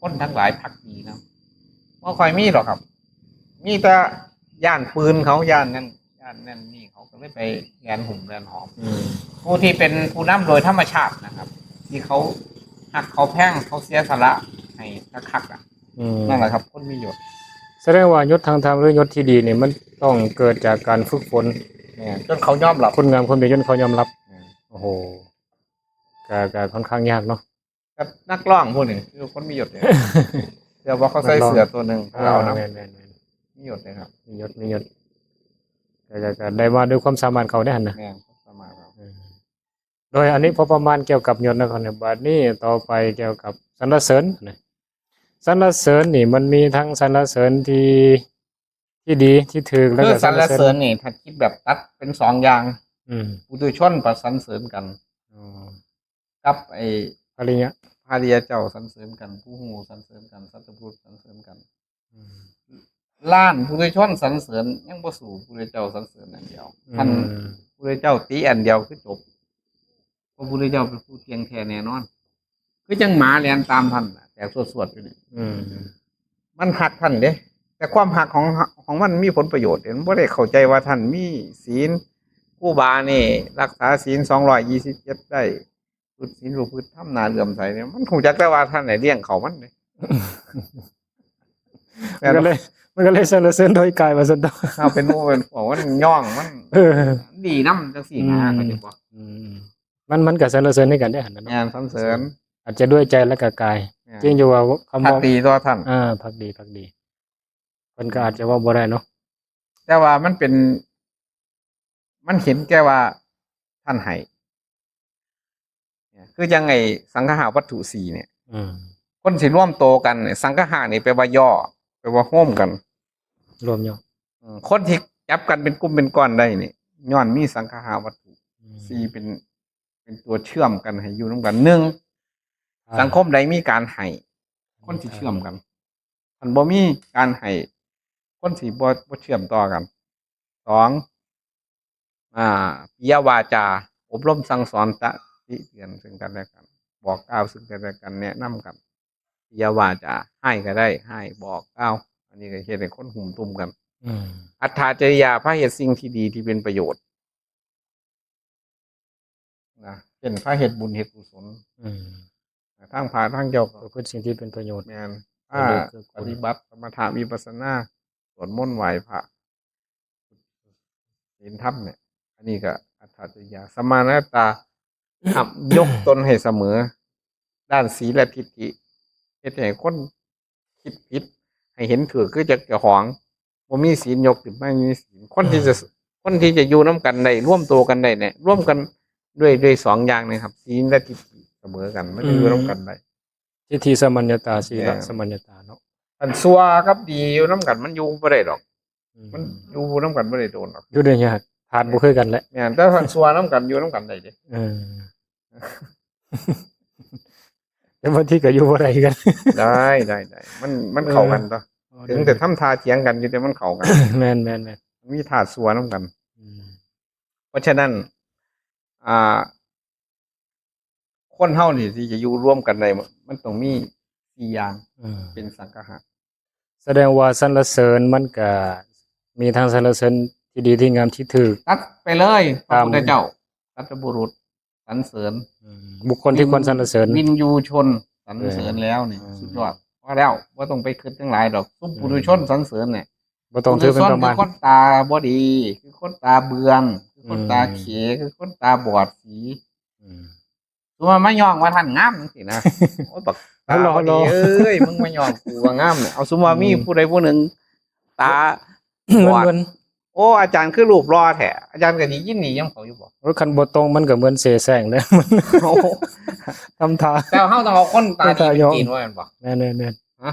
คนทั้งหลายภักดีนะบ่ค่อยมีหรอกครับ มีแต่ย่านปืนเขาย่านนั่นนี่เขาก็เลยไปแลนหุ่มแลนหอม ผู้ที่เป็นผู้นำโดยธรรมชาตินะครับ ที่เขาหักเขาแพงเขาเสียสละให้คักๆอ่ะ นั่นแหละครับคนมียศ แสดงว่ายศทางธรรมหรือยศที่ดีนี่มันต้องเกิดจากการฝึกฝน เนี่ยจนเขายอมรับ คนงามคนดีจนเขายอมรับ เนี่ย โอ้โหก็ค่อนข้างยากเนาะ กับนักร้องพวกนี้คือคนมียศเนี่ย เสื้อว่าเขาใส่เสื้อตัวหนึ่งเรานะ แม่น มียศเลยครับ มียศก็ได้มาด้วยความสามารถเขาได้หั่นนะ แม่งสมัครเรา โดยอันนี้พอประมาณเกี่ยวกับยศนะครับเนี่ยบัดนี้ต่อไปเกี่ยวกับสรรเสริญนะสรรเสริญนี่มันมีทั้งสรรเสริญที่ดีที่ถูกแล้ว คือ ก็ สรรเสริญนี่ถ้าคิดแบบตัดเป็นสองอย่าง อืม ปุถุชนประสรรเสริญกัน อ๋อ กับไอ้ อะไรเงี้ย พาริยเจ้าสรรเสริญกัน ผู้หูสรรเสริญกันสัตบุรุษสรรเสริญกัน อืม ล้านปุถุชนสรรเสริญยังบ่สู่ปุถุเจ้าสรรเสริญอันเดียวท่านปุถุเจ้าตีอันเดียวคือจบเพราะปุถุเจ้าเป็นผู้เที่ยงแท้แน่นอน คือจังหมาแล่นตามท่านน่ะแต่สวดๆอยู่นี่ อืม มันหักท่านเด้แต่ความหักของมันมีผลประโยชน์เห็นบ่ได้เข้าใจว่าท่านมีศีลครูบานี่รักษาศีล227ได้ฝึกศีลรู้ฝึกธรรมนาเลื่อมใสเนี่ยมันคงจักแต่ว่าท่านไหนเลี้ยงเขามันเด้ มันก็เลยสรรเสริญโดยกายว่าซั่นตอ เอาเป็นหมู่เป็นพวกมันย่องมัน เออ ดีนำจังซี่นะก็จะบอก อืมมันก็สรรเสริญให้กันได้หั่นนะเนาะ งานสรรเสริญ อาจจะด้วยใจและก็กายจริงอยู่ว่าคำ พัก ว่า ดีต่อท่าน พักดีเพิ่นก็อาจจะว่าบ่ได้เนาะ แต่ว่ามันเป็น มันเห็นแก่ว่าท่านให้เนี่ยคือยังไงสังฆาวัตถุ4เนี่ย อืม คนสิร่วมโตกันเนี่ยสังฆะนี่แปลว่าย่อแปลว่าโฮมกัน รวมยอด คนที่จับกันเป็นกลุ่มเป็นก้อนได้นี่ย้อนมีสังฆะวัตถุสี่เป็นตัวเชื่อมกันให้อยู่ร่วมกันหนึ่งสังคมใดมีการให้คนที่เชื่อมกันมันบ่มีการให้คนที่บ่เชื่อมต่อกันสองปิยวาจา อบรมสั่งสอนติเตือนซึ่งกันและกัน บอกกล่าวซึ่งกันและกันแนะนำกันปิยวาจาให้ก็ได้ให้บอกกล่าวอันนี้ก็เฮ็ดให้คนหุ่มตุ้มกัน อืม อัตถาจริยาพระเหตุสิ่งที่ดีที่เป็นประโยชน์นะเป็นพระเหตุบุญเหตุกุศล อืม ทางพาทางเจ้า ก็คือสิ่งที่เป็นประโยชน์ แมน ประโยชน์คือคุณ ปฏิบัติสมถะวิปัสสนาสวดมนต์ไหว้พระศีลธรรมเนี่ย อันนี้ก็อัตถาจริยาสมานตา ยกตนให้เสมอ ด้านศีลและทิฏฐิเฮ็ดให้คนคิดผิด ให้เห็นถือคือจะเจ้าของบ่มีศีลยกขึ้นไม่มีศีลคนที่จะอยู่น้กันได้ร่วมตัวกันได้เนี่ยร่วมกันด้วยสองอย่างนะครับศีลและทิฏฐิเสมอกันไม่ได้อยู่น้กันได้ ทิฏฐิสมัญญตาศีลสมัญญตาเนาะ อันซัวกับดีอยู่น้กันมันอยู่บ่ได้ดอก มันอยู่น้กันบ่ได้โดนหรอก อยู่ได้ยากทานบ่คือกันแหละ แม่นแต่คันซัวน้กันอยู่น้กันได้เด้ เออ แต่บางทีก็อยู่บ่ได้กัน ได้มันเข้ากันต่อถึงแต่ทำท่าเถียงกันอยู่แต่มันเข้ากัน แม่น มีธาตุซัวน้กัน อืม เพราะฉะนั้น คนเฮานี่ที่จะอยู่ร่วมกันได้มันต้องมี4อย่าง อืม เป็นสังฆะ แสดงว่าสรรเสริญมันก็มีทางสรรเสริญที่ดีที่งามที่ถูก ตัดไปเลยพระ ตาม พุทธเจ้าสัตบุรุษสรรเสริญ บุคคลที่ควรสรรเสริญ วินยูชนสรรเสริญแล้วนี่ อืม สุดยอดว่าแล้วว่าต้องไปคิดทั้งหลายดอกซุปปุถุชนสรรเสริญเนี่ย บ่ต้องถือเป็นประมาณ คือคนตาบ่ดี คือคนตาเบือนคือคนตาเขคือคนตาบอดสี อืม ตัวมาย่องว่าท่านงามจังซี่นะ โอ้ยบักตาบ่ดีเอ้ยมึงมาย่องกูว่างามเนี่ยเอาสมมุติว่ามีผู้ใดผู้หนึ่งตาบอด เหมือน โอ้อาจารย์คือรูปรอแท้อาจารย์ก็สิยินดียังเขาอยู่บ่ โอ้ยคันบ่ตรงมันก็เหมือนเสแสร้งเด้อ โอ้ ทำท่า แต่เฮาต้องเอาคนตาดี ตา ไป ยอง กินว่าแม่นบ่ แม่น ฮะ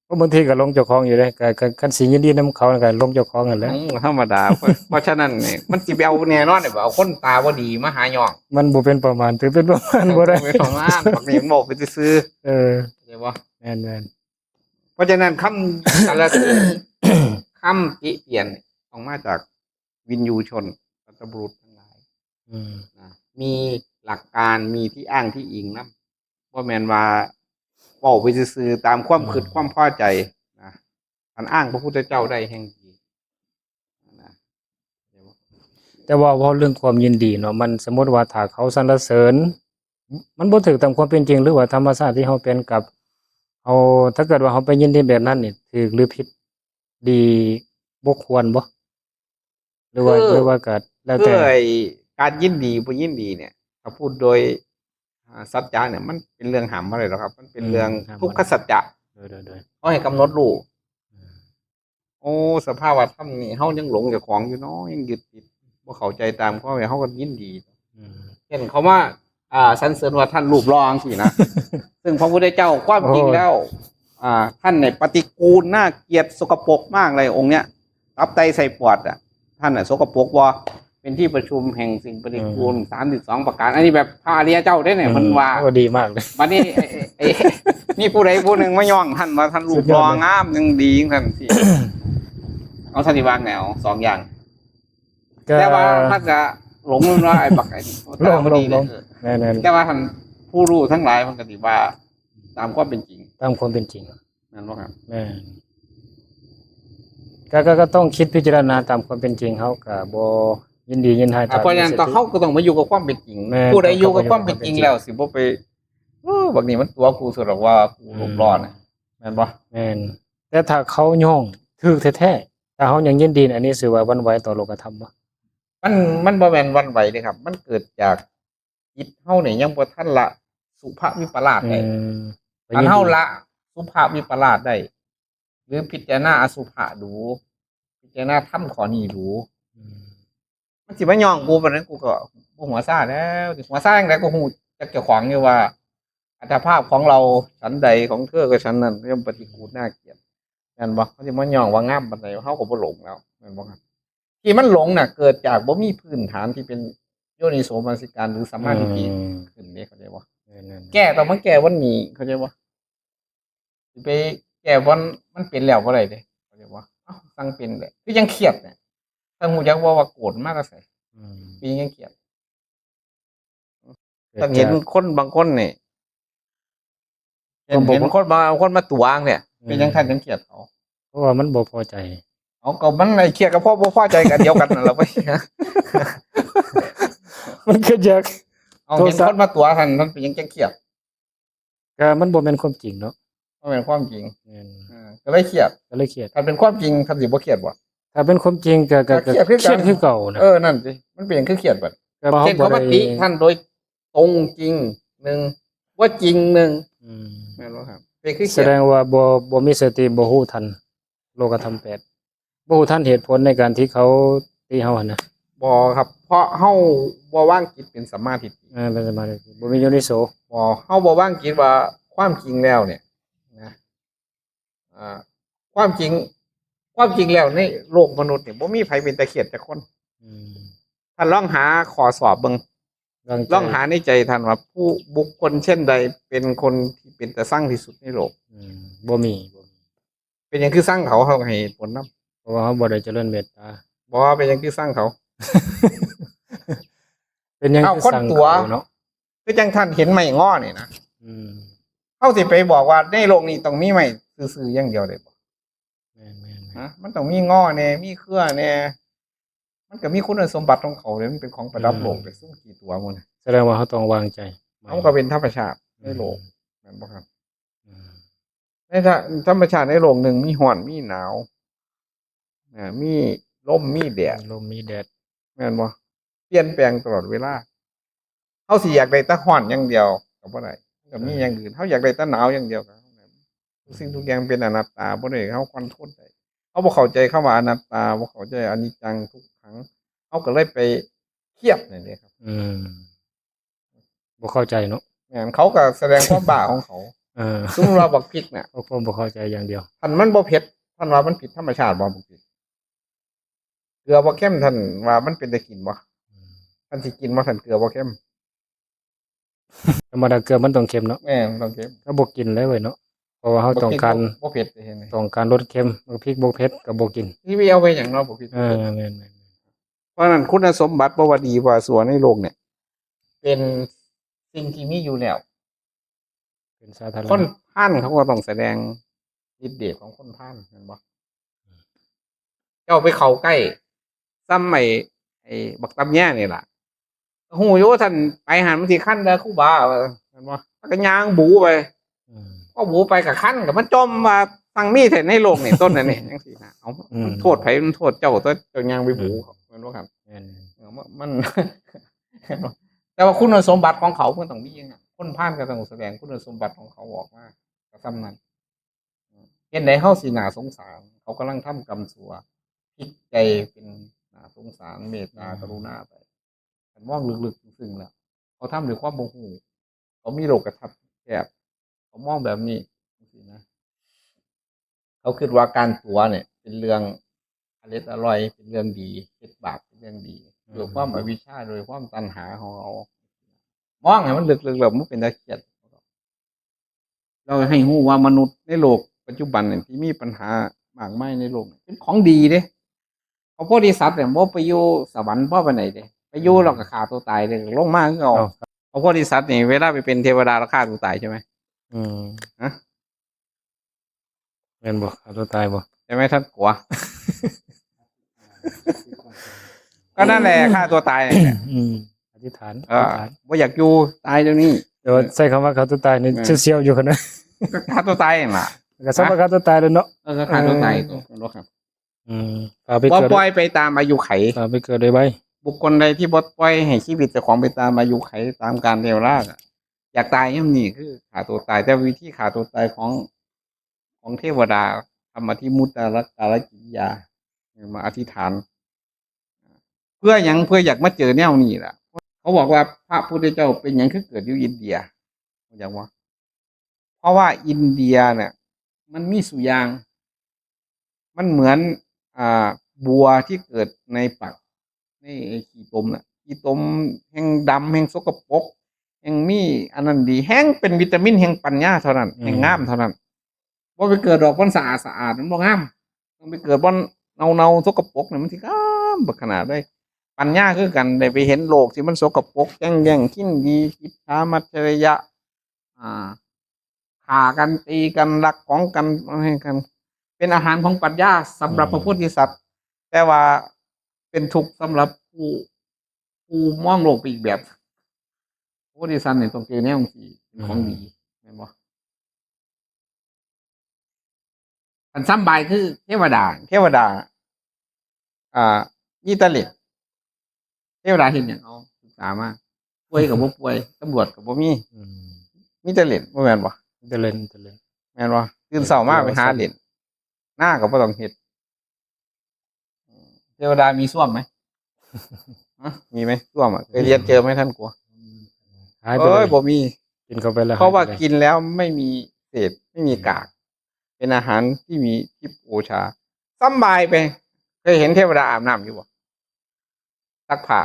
เพราะบางทีก็ลงเจ้าของอยู่เด้ก็คันสิยินดีนำเขาก็ลงเจ้าของนั่นแหละ ธรรมดา เพราะฉะนั้นเนี่ยมันสิไปเอาแน่นอนเนี่ยเอาคนตาบ่ดีมาหาย่อง มันบ่เป็นประมาณถือเป็นประมาณบ่ได้ ไปทำงานบักนี่มันบอกไปซื้อ เออ ๆใช่บ่ แม่น เพราะฉะนั้นคำ อะไรคำติเตียนต้องมาจากวินยูชนสัตบุรุษทั้งหลาย อืม นะมีหลักการมีที่อ้างที่อิงนะว่าแม่นว่า เว้าไปซื่อๆตามความคิดความพอใจนะอันอ้างพระพุทธเจ้าได้แห่งดีนะ แต่ว่าเว้าเรื่องความยินดีเนาะมันสมมุติว่าถ้าเขาสรรเสริญมันบ่ถูกตามความเป็นจริงหรือว่าธรรมชาติที่เราเป็นกับเอาถ้าเกิดว่าเราไปยินดีแบบนั้นนี่ถูกหรือผิดดีบ่ควรบ่หรือว่า คือ หรือว่าก็แล้ว คือ แต่ ไอ้การยินดีบ่ยินดีเนี่ยถ้าพูดโดยสัจจะเนี่ยมันเป็นเรื่องห้ามบ่ได้หรอกครับ มันเป็นเรื่องทุกขสัจจะ โดย เขาให้กำหนดรู้โอ้สภาวะธรรมนี่เฮายังหลงเจ้าของอยู่เนาะยังยึดติดบ่เข้าใจตามความหมายเฮาก็ยินดี อืม เช่นเขาว่าสรรเสริญว่าท่านรูปรอจังซี่นะ ซึ่งพระพุทธเจ้าความจริงแล้ว ท่านเนี่ยปฏิกูลน่าเกลียดสกปรกมากเลยองค์เนี้ยตับไตใส่ปอดท่านน่ะสกปรกบ่เป็นที่ประชุมแห่งสิ่งปฏิกูล32ประการอันนี้แบบพระอริยเจ้าได้เนี่ยเพิ่นว่า โอ้ดีมากเลย บัดนี้มีผู้ใดผู้หนึ่งมาย่องท่านว่าท่านรูปรองามยังดีจังซั่นสิ เอาท่านสิวางแนวสองอย่าง แต่ว่าท่านก็หลงมันว่าไอ้บักไอ้ หลงแน่ๆ แต่ว่าท่านผู้รู้ทั้งหลายมันก็สิว่าตามความเป็นจริง ตามความเป็นจริง นั่นบ่ครับ แม่นก็ต้องคิดพิจารณาตามความเป็นจริงเขาก็บ่ยินดียินร้ายตาม เพราะฉะนั้นเขาก็ต้องมาอยู่กับความเป็นจริง แม่น ผู้ใดอยู่กับความเป็นจริงแล้วสิบ่ไปบางนี้มันตัวกูสุดหรอกว่ากูหลบรอดนะแม่นบ่ แม่นแต่ถ้าเขาย่องถูกแท้ๆถ้าเขายังยินดีอันนี้ถือว่าหวั่นไหวต่อโลกธรรมบ่ มันบ่แม่นวันไหวเด้ครับ มันเกิดจากจิตเฮาเนี่ยยังบ่ทันละสุภวิปลาสได้ ไป อัน ยิน เฮา ดี ละสุภาพวิปลาสได้ หรือพิจารณาอสุภะดู พิจารณาธรรมข้อนี้ดู อืม มันสิมาย่องกูปานนั้นกูก็บ่หัวซ่าแล้วสิหัวซ่าจังได๋ก็ฮู้จักเจ้าของอยู่ว่าอัตภาพของเราฉันใดของเธอก็ฉันนั้นย่อมปฏิกูลน่าเกลียดแม่นบ่เขาสิมาย่องว่างามปานใดเฮาก็บ่หลงแล้วแม่นบ่ครับที่มันหลงน่ะเกิดจากบ่มีพื้นฐานที่เป็นโยนิโสมนสิการหรือสัมมาทิฏฐิขึ้นเด้เข้าใจบ่ นั่น แก้ต้องมาแก้วันนี้เข้าใจบ่สิไปแก้วันมันเป็นแล้วบ่ได้เด้เข้าใจบ่เอ้าสั่งเป็นแหละคือยังเครียดเนี่ยถ้าฮู้จักว่าโกรธมากก็ใส่ อืม ปียังเครียดถ้าเห็นคนบางคนนี่เห็นคนบางคนมาตวงเนี่ยเป็นยังท่านยังเครียดเขา เพราะว่ามันบ่พอใจ เอาก็มันไอ้เครียดกับพ่อบ่พอใจกันเดียวกันนั่นแหละเว้ย มันเกิดจาก เอาเห็นคนมาตัวท่านมันเป็นยังเครียด ก็มันบ่แม่นความจริงเนาะ มันเป็นความจริง แม่น ก็เลยเครียด ก็เลยเครียด ถ้าเป็นความจริงท่านสิบ่เครียดบ่ ถ้าเป็นความจริงก็ เครียดคือกัน คือเก่านะ นั่นสิมันเป็นหยังคือเครียดบัด ก็บ่ เช่นเขามาติท่านโดยตรงจริงหนึ่งว่าจริงหนึ่ง อืม แม่นบ่ครับเป็นคือ แส เขียน ดงว่าบ่มีสติบ่ฮู้ทันโลกธรรม8บ่ฮู้ทันเหตุผลในการที่เขาตีเฮาหั่นนะ บ่ครับ เพราะเฮาบ่ว่างจิตเป็นสัมมาทิฏฐิ เป็นสมาธิบ่มีโยนิโส บ่เฮาบ่ว่างจิตว่าความจริงแล้วเนี่ยนะความจริงแล้วในโลกมนุษย์เนี่ยบ่มีไผเป็นตะเขียดจักคน อืม ท่านลองหาข้อสอบเบิ่ง ดังใจ ลองหาในใจท่านว่าผู้บุคคลเช่นใดเป็นคนที่เป็นตาสั่งที่สุดในโลก อืมบ่มี เป็นหยังคือสั่งเขาเฮาก็ให้เหตุผลนํ เพราะว่าเขาบ่ได้เจริญเมตตา บ่ว่าเป็นหยังคือสั่งเขา เป็นหยัง เอ้า คือ คน สั่ง ตัว เขาเนาะ คือจังท่านเห็นไม้ง้อนี่นะ อืม เขาสิไปบอกว่าในโลกนี้ต้องมีไม้ซื่อๆอย่างเดียวได้บ่ แม่น ฮะมันต้องมีง้อแน่มีเครือแน่มันก็มีคุณสมบัติของเขาเลยมันเป็นของประดับโลกได้ซุ่มกี่ตัวหมัน ๆแสดงว่าเขาต้องวางใจ มันก็เป็นธรรมชาติในโลกแม่นบ่ครับ อืม ในธรรมชาติในโลกหนึ่งมีร้อนมีหนาวมีลมมีแดด ลมมีแดด แม่นบ่เปลี่ยนแปลงตลอดเวลาเฮาสิอยากได้แต่ร้อนอย่างเดียวก็บ่ได้ก็มีอย่างอื่นเฮาอยากได้แต่หนาวอย่างเดียวก็ทุกสิ่งทุกอย่างเป็นอนัตตาบ่ได้เฮาคอนโทรลได้เฮาบ่เข้าใจคำว่าอนัตตาบ่เข้าใจอนิจจังทุกขังเฮาก็เลยไปเทียบนี่นเด้ครับ อืมบ่เข้าใจเนาะ แม่นเขาก็แสดงความบ้าของเขา เออ สมมุติว่าบักพริกน่ะ เพราะผมบ่เข้าใจอย่างเดียว ท่านมันบ่เผ็ดท่านว่ามันผิดธรรมชาติบ่บักพริกเกลือบ่เค็มท่านว่ามันเป็นตากินบ่ท่านสิกินบ่ท่านเกลือบ่เค็ม ธรรมดาเกลือมันต้องเค็มเนาะ แม่นต้องเค็ม ก็บ่กินเลยเว้ยเนาะเพราะว่าเขาต้องการ บ่เผ็ดเห็นไหม ต้องการลดเค็มบางพริกบ่เผ็ดก็บ่กิน ที่ไปเอาไปหยังเนาะบักพริก แม่น เพราะฉะนั้นคุณสมบัติบ่ว่าดีว่าสัวในโลกเนี่ย เป็นสิ่งที่มีอยู่แล้ว ๆ เป็นสาธาร คน ณะ พานเขาก็ต้องแสดงฤทธิ์เดชของคนพานเห็นบ่เจ้าไปเข้าใกล้ซ้ำไอ้บักตำแย่นี่ล่ะฮู้อยู่ว่าท่านไปหันมันสิคันเด้อครูบาว่าเห็นบ่แล้วก็ย่างบูไป อืม ก็บูไปกับคันกับมันจมมาตั้งมีแท้ในโลกนี่ต้นนั่นนี่จังซี่นะเอามันโทษไผมันโทษเจ้าตัวเจ้าย่างไปบูเขาแม่นบ่ครับ แม่น มัน แต่ว่าคุณสมบัติของเขาเพื่อต้องมีอย่างนั้นคนพานก็ต้องแสดงคุณสมบัติของเขาออกมาก็ซ้ำนั้นเห็นไหนเฮาสิน่าสงสารเขากำลังทำกรรมชั่วพลิกใจเป็นน่าสงสารเมตตากรุณาไปมันมองลึกๆซึ้งๆแล้วเขาทำด้วยความโมโหเขามีโลกทัศน์แคบเขามองแบบนี้จังซี่นะเขาคิดว่าการตัวเนี่ย เป็นเรื่องอร่อยเป็นเรื่องดีเฮ็ดบาปเป็นเรื่องดีโดยความอวิชชาโดยความตัณหาของเรามองให้มันลึกๆแล้วมันเป็นตะเกียดเราให้รู้ว่ามนุษย์ในโลกปัจจุบันเนี่ยที่มีปัญหามากมายในโลกเป็นของดีเด้พระโพธิสัตว์เนี่ยบ่ไปอยู่สวรรค์บ่ไปไหนเด้ไปอยู่แล้วก็ฆ่าตัวตายเด้ลงมาคือเอาพระโพธิสัตว์นี่เวลาไปเป็นเทวดาแล้วฆ่าตัวตายใช่ไหม อืม ฮะ แม่นบ่ฆ่าตัวตายบ่ ใช่ไหมท่านกลัว ก็นั่นแหละฆ่าตัวตายนั่นแหละ อืมอธิษฐาน เออว่าอยากอยู่ตายเดี๋ยวนี้ เดี๋ยวใช้คำว่าฆ่าตัวตายนี่เสียวๆอยู่คั่นนะ ก็ฆ่าตัวตายนั่นล่ะ ก็สมว่าฆ่าตัวตายแล้วเนาะ ก็ฆ่าตัวตายตัวรู้ครับ อืมพาไป บ่ เกิด ปล่อยไปตามอายุไข พาไปเกิดได้ไว้ บุคคลใดที่บ่ปล่อยให้ชีวิตเจ้าของไปตามอายุไขตามการเดวลากอะอยากตายย่ำนี่คือฆ่าตัวตายแต่วิธีฆ่าตัวตายของเทวดาทำอธิมุตตะกาลกิริยามาอธิษฐาน เพื่อหยังเพื่ออยากมาเจอแนวนี้ล่ะเขาบอกว่าพระพุทธเจ้าเป็นหยังคือเกิดอยู่อินเดียอย่างว่าเพราะว่าอินเดียเนี่ย มันมีสุยาง มันเหมือนบัวที่เกิดในปักในขี้ตมน่ะขี้ตมแห่งดำแห่งสกปรกแห่งมีอันนั้นดีแห่งเป็นวิตามินแห่งปัญญาเท่านั้นแห่งงามเท่านั้นบ่ไปเกิดดอกบอนสะอาดมันบ่งามต้องไปเกิดบอนเนาสกปรกเนี่ยมันสิงามบักขนาดได้ปัญญาคือกันได้ไปเห็นโลกที่มันสกปรกแย่งขิ้นดีอิจฉามัจฉริยะฆ่ากันตีกันรักของกันให้กัน เป็นอาหารของปัญญาสำหรับพระพุทธสัตว์แต่ว่าเป็นทุกข์สำหรับผู้มองโลกไปอีกแบบพระพุทธสัตว์เนี่ยต้องเจอแนวที่เป็นของดีเห็นบ่อันซ้ำบายคือเทวดานี่ตะเล็ดเทวดาเห็นอย่างเอาศึกษามาป่วยกับบ่ป่วยตำรวจกับบ่มี อืม มีแต่เล่นบ่แม่นบ่ เจริญ แม่นบ่ตื่นเช้ามาไปหาเล่นหน้าก็บ่ต้องเฮ็ดเทวดามีส้วมไหม มีไหมส้วมอ่ะเคยเรียนเจอไหมท่านกลัว หายไปเล เอ้ย ย บ่มี กินเข้าไปแล้ว เพราะว่า หยไปลย กินแล้วไม่มีเศษไม่มีกาก เป็นอาหารที่มีทิพย์โอชาสำบายไปเคยเห็นเทวดาอาบน้ำอยู่บ่ซักผ้า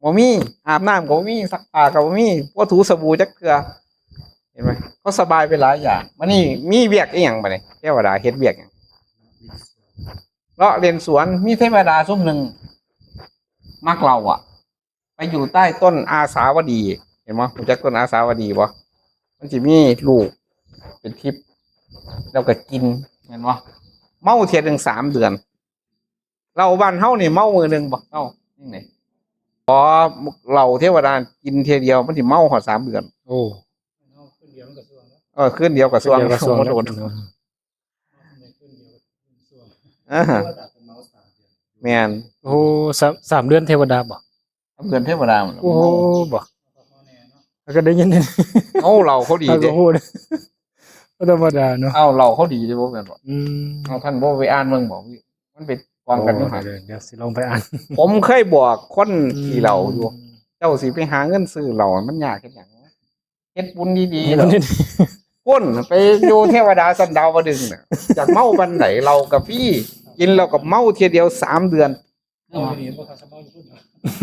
บ่มีอาบน้ำก็บ่มีซักผ้าก็บ่มีบ่ถูสบู่จักเทื่อเห็นไหมเขาสบายไปหลายอย่างมันนี่มีเวียกอีหยังบ่เนี่ยเทวดาเฮ็ดเวียกหยังเลาะเรียนสวนมีเทวดาซุ่มหนึ่งมักเราอ่ะ ไปอยู่ใต้ต้นอาสาวดี เห็นไหมรู้จักต้นอาสาวดีบ่มันจะมีลูกเป็นทิพย์แล้วก็กินเห็นไหมเมาเทียหนึ่ง3 เดือน เราบ้านเฮานี่เมามือหนึ่งบ่เอ้านี่ไหนพอเราเทวดากินเทียเดียวมันสิเมาหอด3 เดือน โอ้ ขึ้นเดียวกับส่วง เดี๋ยวกระทรวง โดนแม่น โอ้สามเดือนเทวดาบ่ 3 เดือนเทวดา โอ้บ่แล้วก็ได้ยิน เอาเราเขาดี เขา เด้ ก็พูดก็ธรรมดาเนาะ เอาเราเขาดีเด้บ่แม่นบ่ อืม เอาท่านบ่ไปอ่านเบิ่งบ่มันเป็นกองกันอยู่หั่น เดี๋ยวสิลองไปอ่าน ผมเคยบอกคนที่เราอยู่ เจ้าสิไปหาเงินซื้อเรามันยากเฮ็ดหยังเฮ็ดบุญดีๆ มั เนาะ นนี่ ก้นไปอยู่เทวดาสันดาวดึงน่ะจากเมาบันไหนเรากับพี่กินเรากับเมาเทียเดียว3 เดือน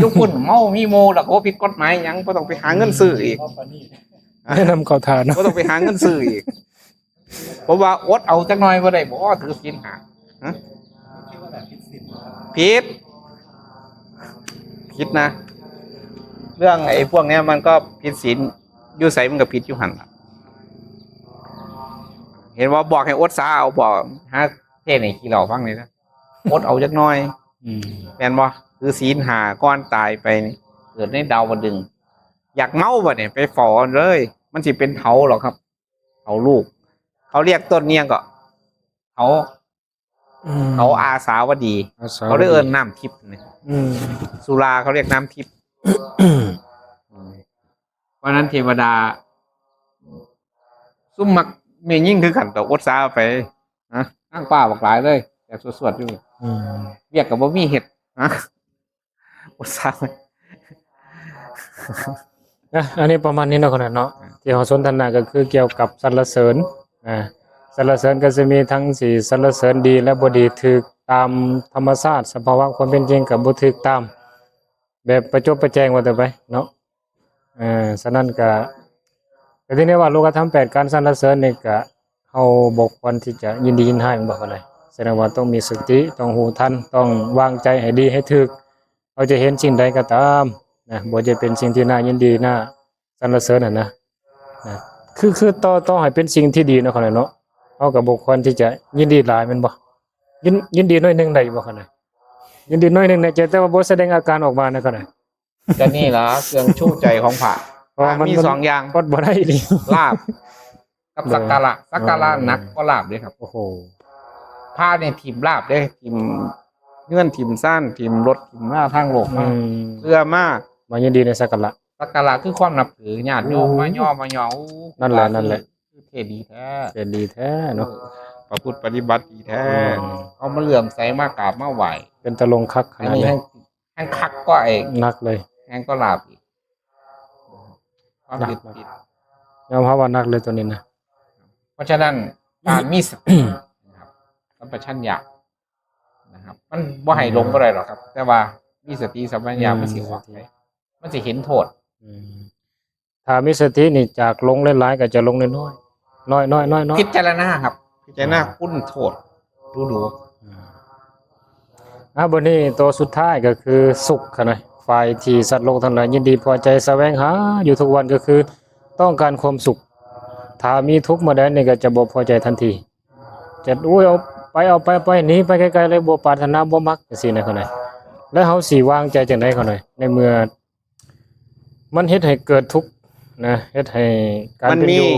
ยุคนเมามีโมแล้วก็ผิดกฎหมายหยังบ่ต้องไปหาเงินซื้ออีก แนะนำเขาทานเนาะ บ่ต้องไปหาเงินซื้ออีกเพราะว่าอดเอาจักหน่อยบ่ได้บ่ถือศีลหาฮะผิดนะ เรื่องไอ้พวกเนี้ยมันก็ผิดศีล อยู่ใส่มันก็ผิดอยู่หันล่ะเห็นว่าบอกให้อดซาเอาบอกฮะเทศไหนกี่เหล่าฟังเลยนะอดเอาจักหน่อย อืม แม่นบ่คือศีลหาก้อนตายไปนี่เกิดในดาวดึงอยากเมาบ่เนี่ยไปฝ่อเลย มันสิเป็นเถาหรอกครับเถาลูก เขาเรียกต้นเนี่ยก็เถาเขาอาสาวดี เขาได้เอิ้นน้ำทิพย์เนี่ย อืม สุราเขาเรียกน้ำทิพย์เพราะนั้นเทวดา ซุ่มมักเมียยิ่งคือกันต่ออดซาไปนะอ้างป้าบอกหลายเลยแต่สวดๆอยู่ อืม เรียกกับว่ามีเห็ดนะอดซาไป อันนี้ประมาณนี้เนาะคนนั้นเนาะที่เราสนทนาก็คือเกี่ยวกับสรรเสริญสรรเสริญก็จะมีทั้งสี่สรรเสริญดีและบ่ดีถูกตามธรรมชาติสภาวะความเป็นจริงกับบ่ถูกตาม แบบประจบประแจงว่าแต่ไปเนาะฉะนั้นก็ที่นี้ว่าโลกธรรม8การสรรเสริญนี่ก็เฮาบ่ควรที่จะยินดียินร้ายมันบ่อะไรแสดงว่าต้องมีสติต้องหูทันต้องวางใจให้ดีให้ถูกเราจะเห็นสิ่งใดก็ตามนะบ่จะเป็นสิ่งที่น่ายินดีน่าสรรเสริญนะคือต่อให้เป็นสิ่งที่ดีเนาะคนน่ะเนาะเฮาก็บ่ควรที่จะยินดีหลายแม่นบ่ยินดีน้อยหนึงได้บ่คนน่ะยินดีน้อยหนึงในใจแต่ว่าบ่แสดงอาการออกมานะคนน่ะ ก็นี่ล่ะเครื่องชูใจของพระ เพราะว่ามัน มีสองอย่าง อดบ่ได้ดิ ลาบกับสักการะสักการะหนักก็ลาบเด้ครับ โอ้โห พระเนี่ยทีมลาบเด้ทีมเงื่อนทีมซ่านทีมรถทีมหน้าทางโลก อื มาม เพื่อมาก มายินดีในสักการะ สักการะคือความนับถือญาติโยมมาย่อมาหยอง นั่นแหละนั่นแหละ คือเทศดีแท้ เป็นดีแท้เนาะ ประพฤติปฏิบัติดีแท้ อืม เอามาเหลื่อมใสมากราบมาไหว เป็นตะลงคักข อัน นาด นี้ เล ให้ ย ให้คักก็เอง หนักเลย แห้งก็ลาบอีกความผิด หนัก ผิด ยอมรับว่าหนักเลยตัวนี้นะ เพราะฉะนั้นการมีสตินะครับสัมปชัญญะนะครับ มันบ่ให้ลงบ่ได้หรอกครับ แต่ว่ามีสติสัมปชัญญะมันสิออกไปมันสิเห็นโทษ อืมถ้ามีสตินี่จากลงหลายๆก็จะลงน้อยๆน้อยๆ พิจารณาครับ พิจารณาคุณโทษดู บนนี้ตัวสุดท้ายก็คือสุขค่ะนะฝ่ายที่สัตว์โลกทั้งหลายยินดีพอใจแสวงหาอยู่ทุกวันก็คือต้องการความสุข ถ้ามีทุกข์มาได้นี่ก็จะบ่พอใจทันทีจะอุ้ยเอาไปหนีไปไกลๆเลยบ่ปรารถนาบ่มักจังซี่นะเขาหน่อยแล้วเฮาสิวางใจจังได๋เขาหน่อยในเมื่อมันเฮ็ดให้เกิดทุกข์นะเฮ็ดให้การ มัน เป็น มี อยู่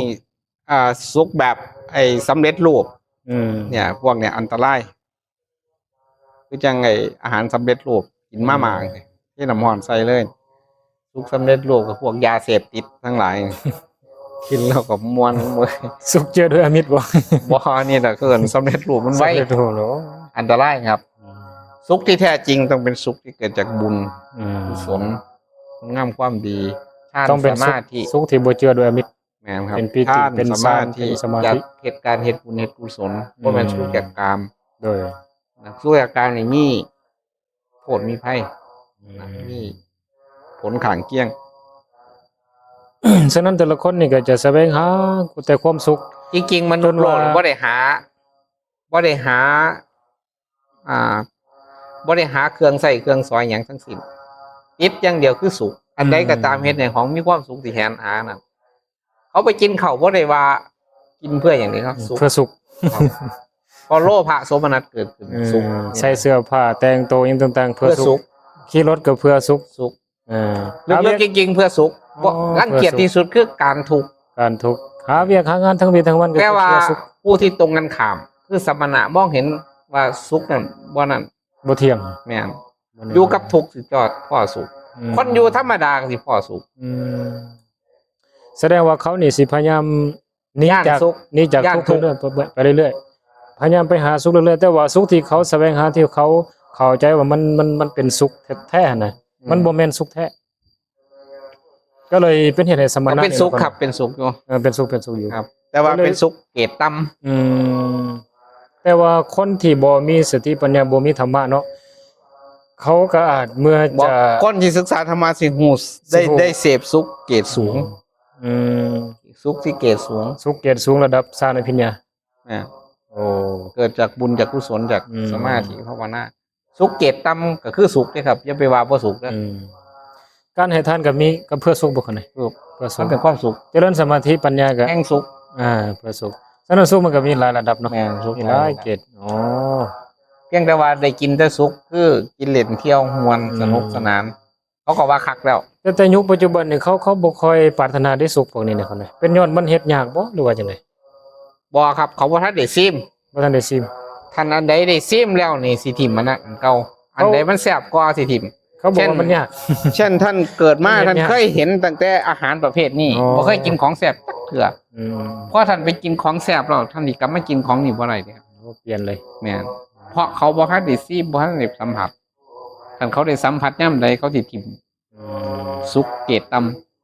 สุขแบบไอ้สำเร็จรูป อืม เนี่ยพวกเนี่ยอันตรายคือจังไอ้อาหารสำเร็จรูปกินมาหมากที่น้ำหอนใส่เลยสุขสำเร็จรูปกับพวกยาเสพติดทั้งหลาย กินแล้วก็มวนเว้ย สุขเจอด้วยอมิตรบ่ บ่นี่แหละเกินสำเร็จรูปมันไว้ สำเร็จรูปเหรอ อันตรายครับ สุขที่แท้จริงต้องเป็นสุขที่เกิดจากบุญ อืม กุศลคุณงามความดีฌาน ต้องเป็น ส สุข มาธิ สุขที่บ่เจือด้วยอมิตร แม่นครับ เป็นปิติ ฌาน เป็น ส ฌาม าน ธิ เป็นสมาธิ จากเหตุการณ์เหตุบุญเหตุกุศลบ่แม่นสุขจากกาม โดย นะสุขจากกามนี่มีโทษมีภัยนะมีผลข้างเคียง ฉะนั้นแต่ละคนนี่ก็จะแสวงหาแต่ความสุข จริงๆมนุษย์โลก จนว่า บ่ได้หาบ่ได้หา อ่าบ่ได้หาเครื่องใส่เครื่องซอยหยังทั้งสิ้นติดอย่างเดียวคือสุข อันใดก็ตามเฮ็ดในของมีความสุขที่แทนหานั่นเขาไปกินข้าวบ่ได้ว่า กินเพื่ออย่างนี้ครับสุข เพื่อสุข ครับพอโลภะโสมนัสเกิดขึ้นสุข ใส่เสื้อผ้าแต่งตัวอยังต่างๆเพื่ เพื่ อ อ สุ สุ ข ข ขี่รถก็เพื่อสุข สุข หา ลึ เวี ก ยก ๆจริงๆเพื่อสุข อ๋อ รังเกียจ เพื่อสุข ที่สุดคือการทุกข์ การทุกข์หาเวียกหางานทั้งวีทั้งวันก็ แต่ว่า เพื่อสุข ผู้ที่ตรงกันข้าม คือสมณะมองเห็นว่าสุขนั่นบ่นั่น บ่เที่ยง แม่นอยู่กับทุกข์สิจอดพ่อสุข คนอยู่ธรรมดาก็สิพ่อสุข อืมแสดงว่าเขานี่สิพยายามหนี ย่าน จาก สุข หนีจาก ย่าน ทุกข์ ทุกข์ ไปเรื่อยๆพยายามไปหาสุขเรื่อยๆแต่ว่าสุขที่เขาแสวงหาที่เขาเข้าใจว่ามันเป็นสุขแท้ๆนะมันบ่แม่นสุขแท้ ก็เลยเป็นเหตุให้สม ก็ ณะ เป็นสุขครับเป็นสุขอยู่ เป็นสุขอยู่ ครับ แต่ว่า ก็เลย เป็นสุขเกรดต่ำ อืมแต่ว่าคนที่บ่มีสติปัญญาบ่มีธรรมะเนาะเขาก็อาจเมื่อ บอก จะ คนที่ศึกษาธรรมะสิหูได้ สิหู ได้เสพสุขเกรดสูง อืม สุขที่เกรดสูง สุขเกียรติสูงระดับสานพิญญา นะ โอ้ เกิดจากบุญจากกุศลจาก อืม สมาธิภาวนาสุขเกรดต่ำก็คือสุขเด้ครับอย่าไปว่าบ่สุขนะ อืม การให้ทานก็มีก็เพื่อสุขบ่คั่นนี่ สุข เพื่อสุ มั ข นเป็นความสุข เจริญสมาธิปัญญาก็ แห่งสุข เพื่อสุขสาธารณสุขมันก็มีหลายระดับเนาะ แม่นสุข มีหลายเกรดอ๋อ เพียงแต่ว่าได้กินแต่สุขคือกินเล่นเที่ยวมวน อืม สนุกสนาน เขาก็ว่าคักแล้ว แต่ยุคปัจจุบันนี่เขาบ่ค่อยปรารถนาได้สุขพวกนี้เนี่ยคั่นนี่เป็นย้อนมันเฮ็ดยากบ่หรือว่าจังได๋ บ่ครับ เขาบ่ทันได้ซิม บ่ทันได้ซิม ท่านอันใดได้ซิมแล้วนี่สิถิ่มมันน่ะอันเก่าอันใดมันแซ่บกว่าสิถิ่ม เขาบอก เช่น ว่ามันยาก เช่นท่านเกิดมา มันเห็น ท่าน ยาก เคยเห็นตั้งแต่อาหารประเภทนี้ อ๋อ บ่เคยกินของแซ่บจักเทื่อ อืม เพราะท่านไปกินของแซ่บแล้วท่านสิกลับมากินของนี่บ่ได้เด้ครับ เปลี่ยนเลย แม่นเพราะเขาบ่ทันได้ซิมบ่ทันได้สัมผัสท่านเขาได้สัมผัสยามใดเขาสิถิ่ม อืม สุกเกรดต่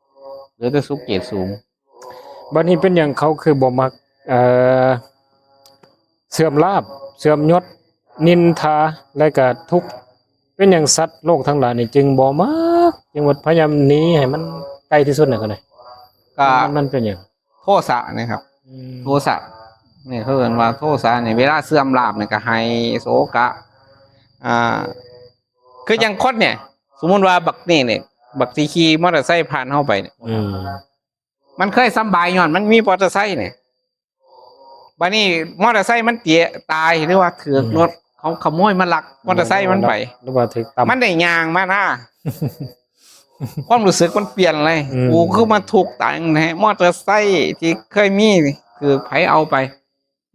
ำหรือแต่สุกเกรดสูง บัดนี้เป็นหยังเขาคือบ่มักเสื่อมลาภเสื่อมยศนินทาและก็ทุกข์เป็นหยังสัตว์โลกทั้งหลายนี่จึงบ่มักจึงว่าพยายามหนีให้มันใกล้ที่สุดน่ะก็ได้ ก็ มันเป็นหยัง โทสะนะครับ อืม โทสะเนี่ยเขาเรียกว่าโทสะเนี่ยเวลาเสื่อมลาภเนี่ยก็ให้โศกะอ่าคืออย่างคนเนี่ย สมมุติว่าบักนี่เนี่ยบักสีขี่มอเตอร์ไซค์ผ่านเข้าไปเนี่ย อืม มันเคยสำบายย้อนมันมีมอเตอร์ไซค์เนี่ยบัดนี้มอเตอร์ไซค์มันเตียตายหรือว่าถือกรถเขาขโมยมันลักมอเตอร์ไซค์มันไป หรือว่าถึกตำ มันได้ยางมาหน้า ความรู้สึกมันเปลี่ยนเลย อืม กูคือมาถูกตังค์นะมอเตอร์ไซค์ที่เคยมีคือไผเอาไป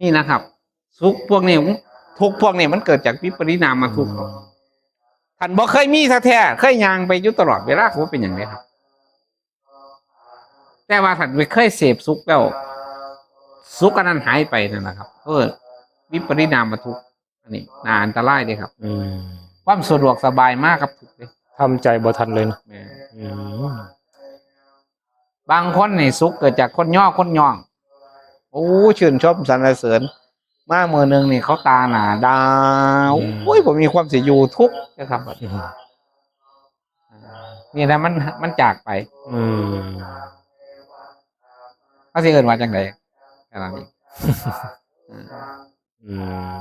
นี่นะครับทุกพวกนี้ทุกพวกนี้มันเกิดจากวิปริณามมาทุกข์ท่านบอกเคยมีแท้ๆเคยยางไปอยู่ตลอดเวลาเขาเป็นอย่างไรครับ แต่ว่าท่านไปเคยเสพสุขแล้วสุขอันนั้นหายไปนั่นแหละครับวิปริณามมาทุกข์อันนี้น่าอันตรายเลยครับ อืม ความสะดวกสบายมากครับทุกเลย ทำใจบ่ทันเลยเนาะ แม่ อืม บางคนนี่สุขเกิดจากคนย่อคนย่องโอ้ชื่นชมสรรเสริญมาเมื่อหนึ่งนี่เขาตาหนาดาวโอ้ยผมมีความเสียอยู่ทุกข์นะครับนี่นะมันจากไป อืม เขาสิเอิ้นว่าจังไดแค่นั้นเอง อืม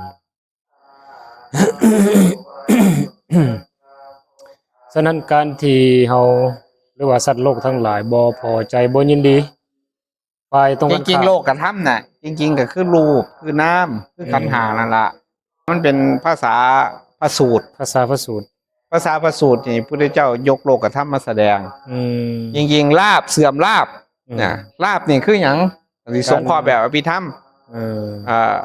ฉะนั้นการที่เฮาหรือว่าสัตว์โลกทั้งหลายบ่พอใจบ่ยินดีฝ่ายตรง จ กัน ริง ข้าม ๆโลกกระทำน่ะ จริง ๆ ก็คือรูปคือน้ำคือขันธ์หานั่นละมันเป็นภาษาพระสูตร ภาษาพระสูตร ภาษาพระสูตรนี่พระพุทธเจ้ายกโลกกระทำมาแสดง อืม จริงๆลาบเสื่อมลาบ อืม นะลาบนี่คืออย่างสิสงเคราะห์แบบอภิธรรม เออ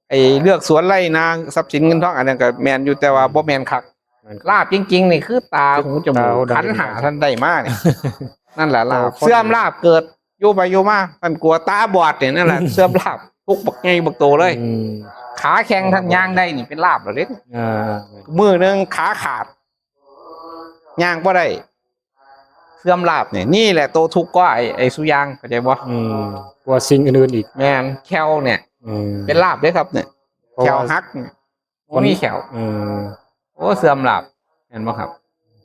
ไอ้เลือกสวนไร่นางทรัพย์สินเงินทองอันนั้นก็แมนอยู่แต่ว่าบ่แมนคัก มันก็ ลาบจริงๆนี่คือตาหูจมู ตาก หู ขันธ์หาท่านได้มากเนี่ยนั่นแหละลาบ คน เสื่อมลาบเกิดอยู่ไปอยู่มาท่านกลัวตาบอดเนี่ยนั่นแหละ เสื่อมลาบทุกบักไงบักโตเลย อืม ขาแข็งท่านย่างได้นี่เป็นลาบเหรอเด็ก อ่า มือหนึงขาขาดย่างบ่ได้เสื่อมลาบเนี่ยนี่แหละโตทุกข์ก็ไอ้สุยางเข้าใจบ่ อืมกว่าสิ่งอื่นๆอีก แมนแควเนี่ย อืม เป็นลาบเด้อครับเนี่ย เพราะ แขว ว่า หักเนี่ยบ่มีแขว อืม โอ้เสื่อมลาบเห็นบ่ครับ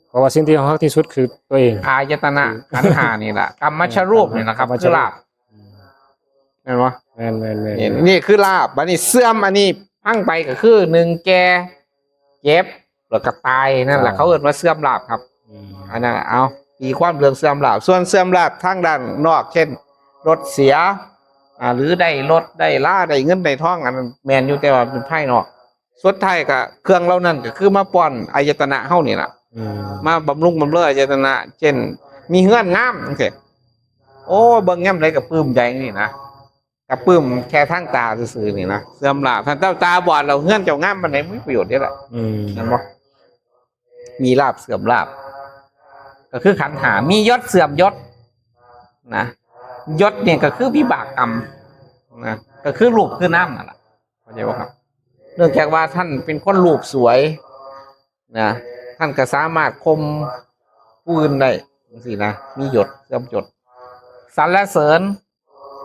เพราะว่าสิ่งที่เราฮักที่สุดคือตัวเอง อายตนะขันธ์หานี่แหละกรรมชรูปนี่แหละครับ กรรมชรูป คือลาบเห็นบ่ แม่นแม่นแม่น นี่คือลาบบัดนี้เสื่อมอันนี้พังไปก็คือหนึ่งแก่เจ็บแล้วก็ตายนั่นแหละเขาเอิ้นว่าเสื่อมลาบครับ อืม อันนั้นเอาตีความเรื่องเสื่อมลาบส่วนเสื่อมลาบทางด้านนอก เช่น รถเสียหรือได้รถได้ล่าได้เงินได้ทองอันนั้นแมนอยู่แต่ว่าเป็นภายนอกสุดท้ายก็เครื่องเหล่านั้นก็คือมาป้อนอายตนะเฮานี่ล่ะ อืม มาบำรุงบำเรออายตนะ เช่น มีเฮือนงามจังซี่โอ้เบิ่งแง้มใดก็ปลื้มใจนี่นะก็ปลื้มแค่ทางตาซื่อๆนี่นะเสื่อมลาบท่านเจ้าตาบอดเราเฮือนเจ้างามปานใดมีประโยชน์เด้อล่ะ อืม เห็นบ่มีลาบเสื่อมลาบก็คือขันธ์หามียศเสื่อมยศนะยศเนี่ยก็คือวิบากกรรมนะก็คือรูปคือน้ำนั่นแหละเข้าใจบ่ครับ เนื่องจากว่าท่านเป็นคนรูปสวยนะท่านก็สามารถคมผู้อื่นได้จังซี่นะมียศเสื่อมยศสรรเสริญ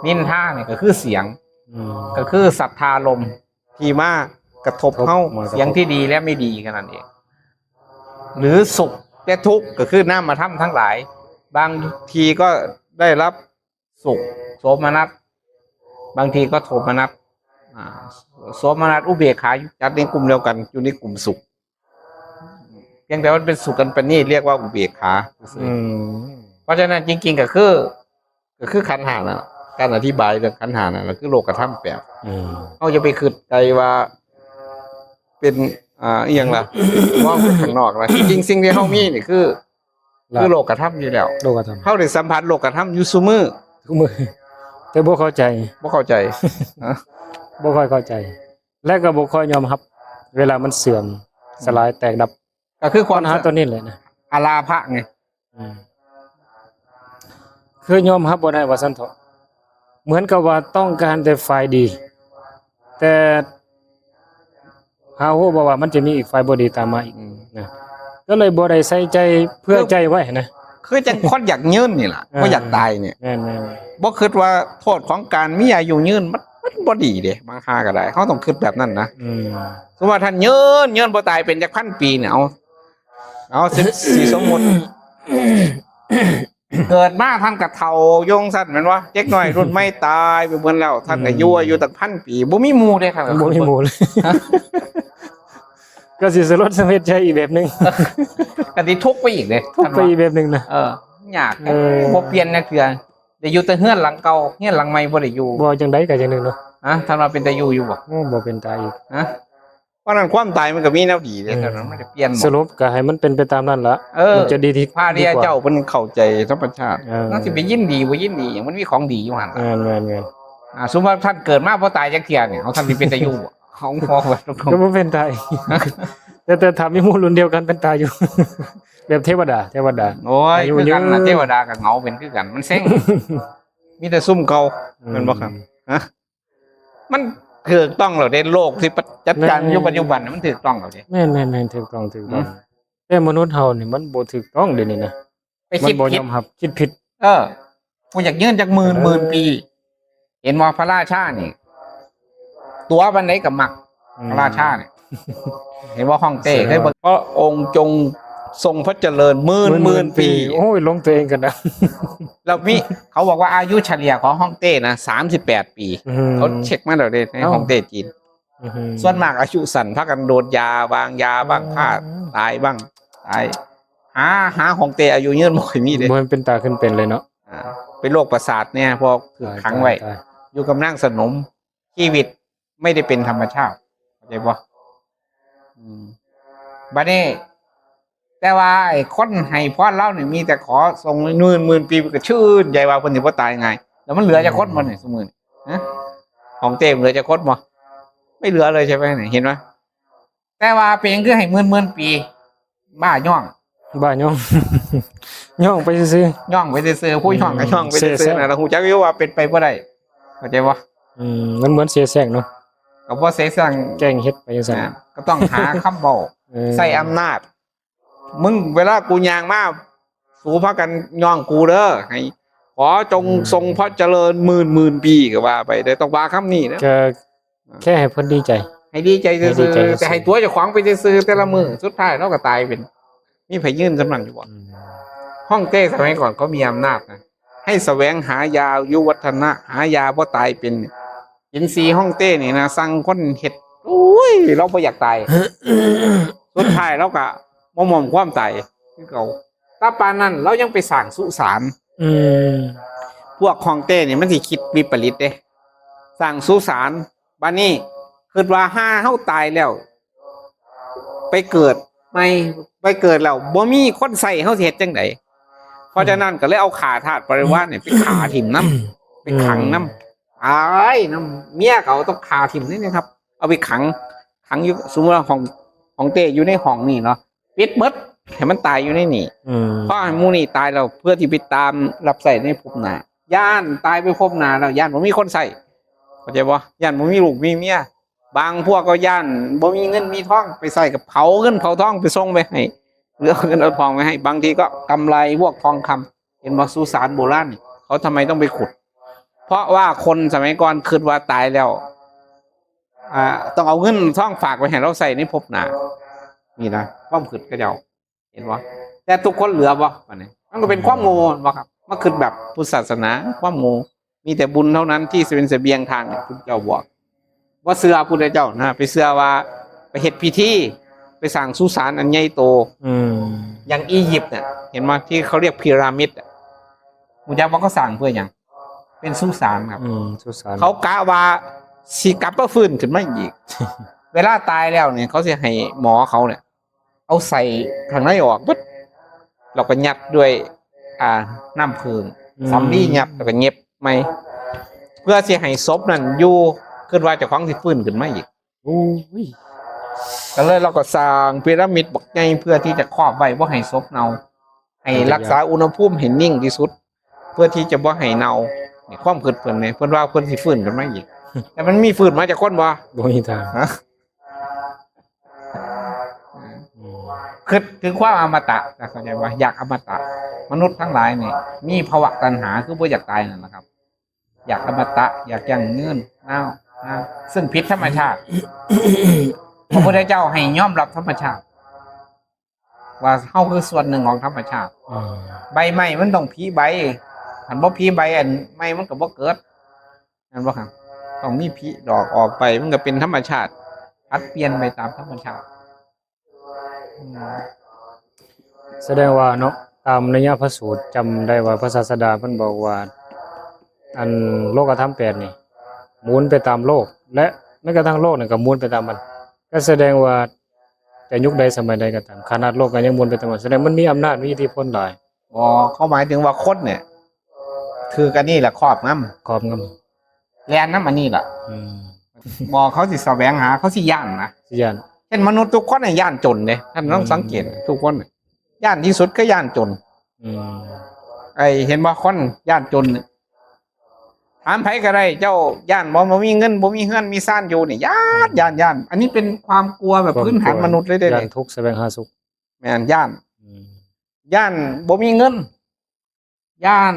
นินทาเนี่ยก็คือเสียง อืม ก็คือศรัทธาลมที่มากระทบเฮา มากระทบ เสียงที่ดีและไม่ดีกันนั่นเอง หรือสุขและทุกข์ก็คือน้ำมาทำทั้งหลาย บางทีก็ได้รับสุขโสมนัสบางทีก็โทมนัสอ่าโสมนัสอุเบกขาจัดในกลุ่มเดียวกันอยู่ในกลุ่มสุข เพียงแต่ว่าเป็นสุกันปณีตเรียกว่าอุเบกขาซื่อ อืม ๆเพราะฉะนั้นจริงๆก็คือขันธ์ห้าน่ะการอธิบายเรื่องขันธ์ห้าน่ะคือโลกธรรมแปด อืม เขาจะไปคิดใจว่าเป็นอหย่างล่ะ มองไปข้างนอกล่ะจริงๆสิ่งที่เฮามีนี่คือโลกธรรมอยู่แล้ว โลกธรรม เฮาได้สัมผัสโลกธรรมอยู่ซุมื้อ ทุกมือแต่บ่เข้าใจ บ่เข้าใจฮะ บ่ค่อยเข้าใจ และก็บ่ค่อยยอมรับ เวลามันเสื่อมสลายแตกดับ ก็คือค ปั วาม ญหาตัวนี้แหละนะ อาลาภะไง อืมคือยอมรับบ่ได้ว่าซั่นเถาะเหมือนกับว่าต้องการแต่ฝ่ายดี แต่หาฮู้บ่ว่ามันจะมีอีกฝ่ายบ่ดีตามมาอีกนะก็เลยบ่ได้ใส่ใจเพื่อใจไว้นะ คือจังคนอยากยืนนี่ล่ะ อ่า บ่อยากตายเนี่ย แม่น บ่คิดว่าโทษของการมีอายุยืนมันบ่ดีเด้บางคาก็ได้เขาต้องคิดแบบนั้นนะ ๆอืม สมมุติว่าท่านยืนบ่ตายเป็นจักพันปีเนี่ยเอาสิสมมุติ เกิดมาท่านก็เฒ่ายงสั่นแม่นบ่เด็กน้อยรุ่นไม่ตายไปเบิ่นแล้วท่านก็อยู่อายุตั้งพันปีบ่มีหมู่เด้ครับ บ่มีหมู่เลย ก็สิสลดสะเม็ดใจอีกแบบหนึง ก็สิทุกข์ไปอีกเด้ ทุกไปอีกแบบหนึงนะ ยาก เออ บ่เปลี่ยนจักเทื่อได้อยู่แต่เฮือนหลังเก่าเฮือนหลังใหม่บ่ได้อยู่ บ่จังได๋ก็จังหนึงเนาะ ท่านว่าเป็นแต่อยู่อยู่บ่ โอ้บ่เป็นตาอีก เพราะนั้นความตายมันก็มีแนวดีเด้เท่านั้นมันจะเปลี่ยนหม ส ด รุปก็ให้มันเป็นไปตามนั้นล่ะ มั มันจะดีที่ พระเรียเจ้าเพิ่นเข้าใจธรรมชาติ เออ น่าสิไปยินดีบ่ยินดีหยังมันมีของดีอยู่หั่น แม่น สมมุติว่าท่านเกิดมาบ่ตายจักเที่ยเนี่ยเอาท่านสิเป็นแต่อยู่บ่ของพอแบบ ๆก็บ่เป็นตาอีก แต่ถ้ามีหมู่รุ่นเดียวกันเป็นตาอยู่ แบบเทวดา โอ้ย อายุ คือกัน ยื นะ น เทวดากับเหงาเป็นคือกัน มันเซ็ง มีแต่ซุ่มเก่าแม่นบ่ครับฮะมันถูกต้องแล้วเด้โลกที่จัดการอยู่ปัจจุบันน่ะมันถูกต้องแล้วเด้ แม่นถูกต้อง อืม แต่มนุษย์เฮานี่มันบ่ถูกต้องเดี๋ยวนี้นะ ไป มั คิ น ด บ่ ผิ ย ด อมรับคิดผิด กูอยากยืนจากหมื่นปี เห็นว่าพระราชานี่ ตัวบันไดกับมักพระราชาเนี่ย เห็นว่าฮ่องเต้เคยบอกเพราะองค์จงทรงพระเจริญหมื่นปี โอ้ยลงตัวเองกันนะ แล้วมีเขาบอกว่าอายุเฉลี่ยของฮ่องเต้นะ38 ปี เขาเช็คมาแล้วเด้ในฮ่องเต้จีน ส่วนมากอายุสั้นพักกันโดนยาบางพลาดตายบ้างตายหาฮ่องเต้อายุยืนบ่ค่อยมีเด้ บ่มันเป็นตาขึ้นเป็นเลยเนาะ เป็นโรคประสาทเนี่ยพอถูกขังไว้ ตาย อยู่กับนั่งสนมชีวิตไม่ได้เป็นธรรมชาติเข้าใจปะบัดนี้แต่ว่าไอ้คนให้พรเล่าเนี่ยมีแต่ขอส่งหมื่นปีก็ชื่นใจว่าคนที่พ่ตายไงแล้วมันเหลือจะคดมันเนี่ยสมือนะของเต็มเหลือจะคดมั้ไม่เหลือเลยใช่ไหมเนี่ยเห็นไหมแต่ว่าเพียงคือให้หมื่นปี บ้าย่อง บ้าย่อง ย่องไปซื่อย่ องไปซื้อๆผู้ย่องก็ย่องไป เสี ซื้ ย อๆนะเราหูจักอยู่ว่าเป็นไปบ่ได้เข้าใจปะ มันเหมือนเสียแซงเนาะ ก็บ่เสียสั่ง แกล้งเฮ็ดไปจังซั่น ก็ต้องหาคำบอก ใส่อำนาจ มึงเวลากูยางมาสู้พากันย่องกูเด้อให้ขอจงทรงพระเจริญหมื่นปีก็ว่าไปได้ต้องว่าคำนี้นะ ก็แค่ให้เพิ่นดีใจ ให้ดีใจซื่ ให้ดีใจ อ ซื่อ ๆแต่ให้ตัวเจะขวางไปซื่อๆแต่ละมือสุดท้ายเราก็ตายเป็น มีไผยื่นกำลังอยู่บ่ห้องเต้สมัยก่อนเขามีอำนาจนะให้แสวงหายายุวัฒนะหายาบ่ตายเป็นอินทรีย์ห้องเต้นี่นะสั่งคนเฮ็ดโอ้ยเราบ่อยากตาย สุดท้ายเราก็บ่มอมความตายคือเก่าถ้าปานนั้นเรายังไปสร้างสุสาน อืม พวกของเต้เนี่ยมันสิคิดวิปริตเด้สร้างสุสานบัดนี้คิดว่าห้าเฮาตายแล้ว ไปเกิดไม่ไปเกิดแล้วบ่มีคนใส่เฮาสิเฮ็ดจังไดเพราะฉะนั้นก็เลยเอาขาธาตุปริวารเนี่ยไปขาถิ่มน้ำไปขังน้ำอ้ายน้ำเมียเขาต้องขาถิ่มนี่นะครับ เอาไปขังอยู่สมมุติว่าของเต้อยู่ในห้องนี่เนาะปิดเบิดให้มันตายอยู่ในนี่ เพราะหมู่นี่ตายแล้วเพื่อที่ไปตามรับใส่ในภพหน้าย่านตายไปภพหน้าแล้วย่านบ่มีคนใส่เข้าใจบ่ย่านบ่มีลูกมีเมียบางพวกก็ย่านบ่มีเงินมีทองไปใส่กับเผาเงินเผาทองไปส่งไปให้เหลือเงินเอาทองไปให้บางทีก็กำไรพวกทองคำเห็นบ่สุสานโบราณนี่เขาทำไมต้องไปขุด เพราะว่าคนสมัยก่อนคิดว่าตายแล้วต้องเอาเงินทองฝากไว้ให้เราใส่ในภพหน้านี่นะความคิดก็เจ้าเห็นบ่แต่ทุกคนเหลือบ่วันนี้มันก็เป็นความโง่บ่ครับมันคือแบบพุทธศาสนาความโง่มีแต่บุญเท่านั้นที่เป็นเสบียงทางเนี่ยพุทธเจ้าบอกว่าเสือพุทธเจ้านะไปเสือว่าไปเฮ็ดพิธีไป สร้างสุสานอันใหญ่โต อืม อย่างอียิปต์เนี่ยเห็นไหมที่เขาเรียกพีระมิดอะมุจักว่าเขาสร้างเพื่ออย่างเป็นสุสานครับ สุสาน เขากะว่าสิกลับมาฟื้นขึ้นมาอีก เวลาตายแล้วเนี่ยเขาจะให้หมอเขาเนี่ย เอาใส่ข้างในออกปึ๊บเราก็ยัดด้วย น้ำผึ้งสำลียัดแล้วก็เย็บไหมเพื่อจะให้ศพนั่นอยู่ขึ้นว่าเจะคล้าของที่ฟื้นขึ้นมาอีก โอ้ย ก็เลยเราก็สร้างพีระมิดบักใหญ่เพื่อที่จะครอบไว้ว่าให้ศพเน่าให้รักษาอุณหภูมิให้นิ่งที่สุด เพื่อที่จะบ่ให้เน่านี่ความคิดเพิ่นเนี่ยเพิ่นว่าเพิ่นสิฟื้นขึ้นมาอีก แต่มันมีฟื้นมาจากคนบ่ บ่มีทาง ฮะ อืม คือถึงความอมตะนะเข้าใจว่าอยากอมตะ มนุษย์ทั้งหลายเนี่ยมีภาวะตัณหาคือบ่อยากตายนั่นแหละครับ อยากอมตะ อยากยั่งยืนนะซึ่งผิดธรรมชาติ พระพุทธเจ้าให้ยอมรับธรรมชาติ ว่าเฮาคือส่วนหนึ่งของธรรมชาติ อืม ใบไม้มันต้องผีใบหันบ่ผีใบอันไม้มันก็บ่เกิดนั่นบ่ครับต้องมีผีดอกออกไปมันก็เป็นธรรมชาติพัดเปลี่ยนไปตามธรรมชาติอืม แสดงว่าเนาะตามนัยพระสูตรจำได้ว่าพระศาสดาเพิ่นบอกว่า อันโลกธรรม8นี่หมุนไปตามโลก และแม้กระทั่งโลกนี่ก็หมุนไปตามมัน ก็แสดงว่าจะยุคใดสมัยใดก็ตามขนาดโลกก็ยังหมุนไปตามมันแสดงมันมีอำนาจมีอิทธิพลหลาย บ่เขาหมายถึงว่าคนเนี่ยคือกันนี่แหละครอบงำ ครอบงำ แลนน้ำอันนี้ล่ะบ่เขาสิแสวงหาเขาสิย่านนะ สิย่าน เช่นมนุษย์ทุกคนเนี่ยย่านจนเด้ท่านต้องสังเกตทุกคนเนี่ยย่านที่สุดก็ย่านจน อืม ไอเห็นว่าคนย่านจนเนี่ยถามไผก็ได้เจ้าย่านบ่มีเงินบ่มีเฮือนมีซ่านอยู่เนี่ยย่าน อันนี้เป็นความกลัวแบบพื้นฐานมนุษย์เลยเด้ ย่านทุกข์แสวงหาสุข แม่นย่าน อืม ย่านบ่มีเงินย่าน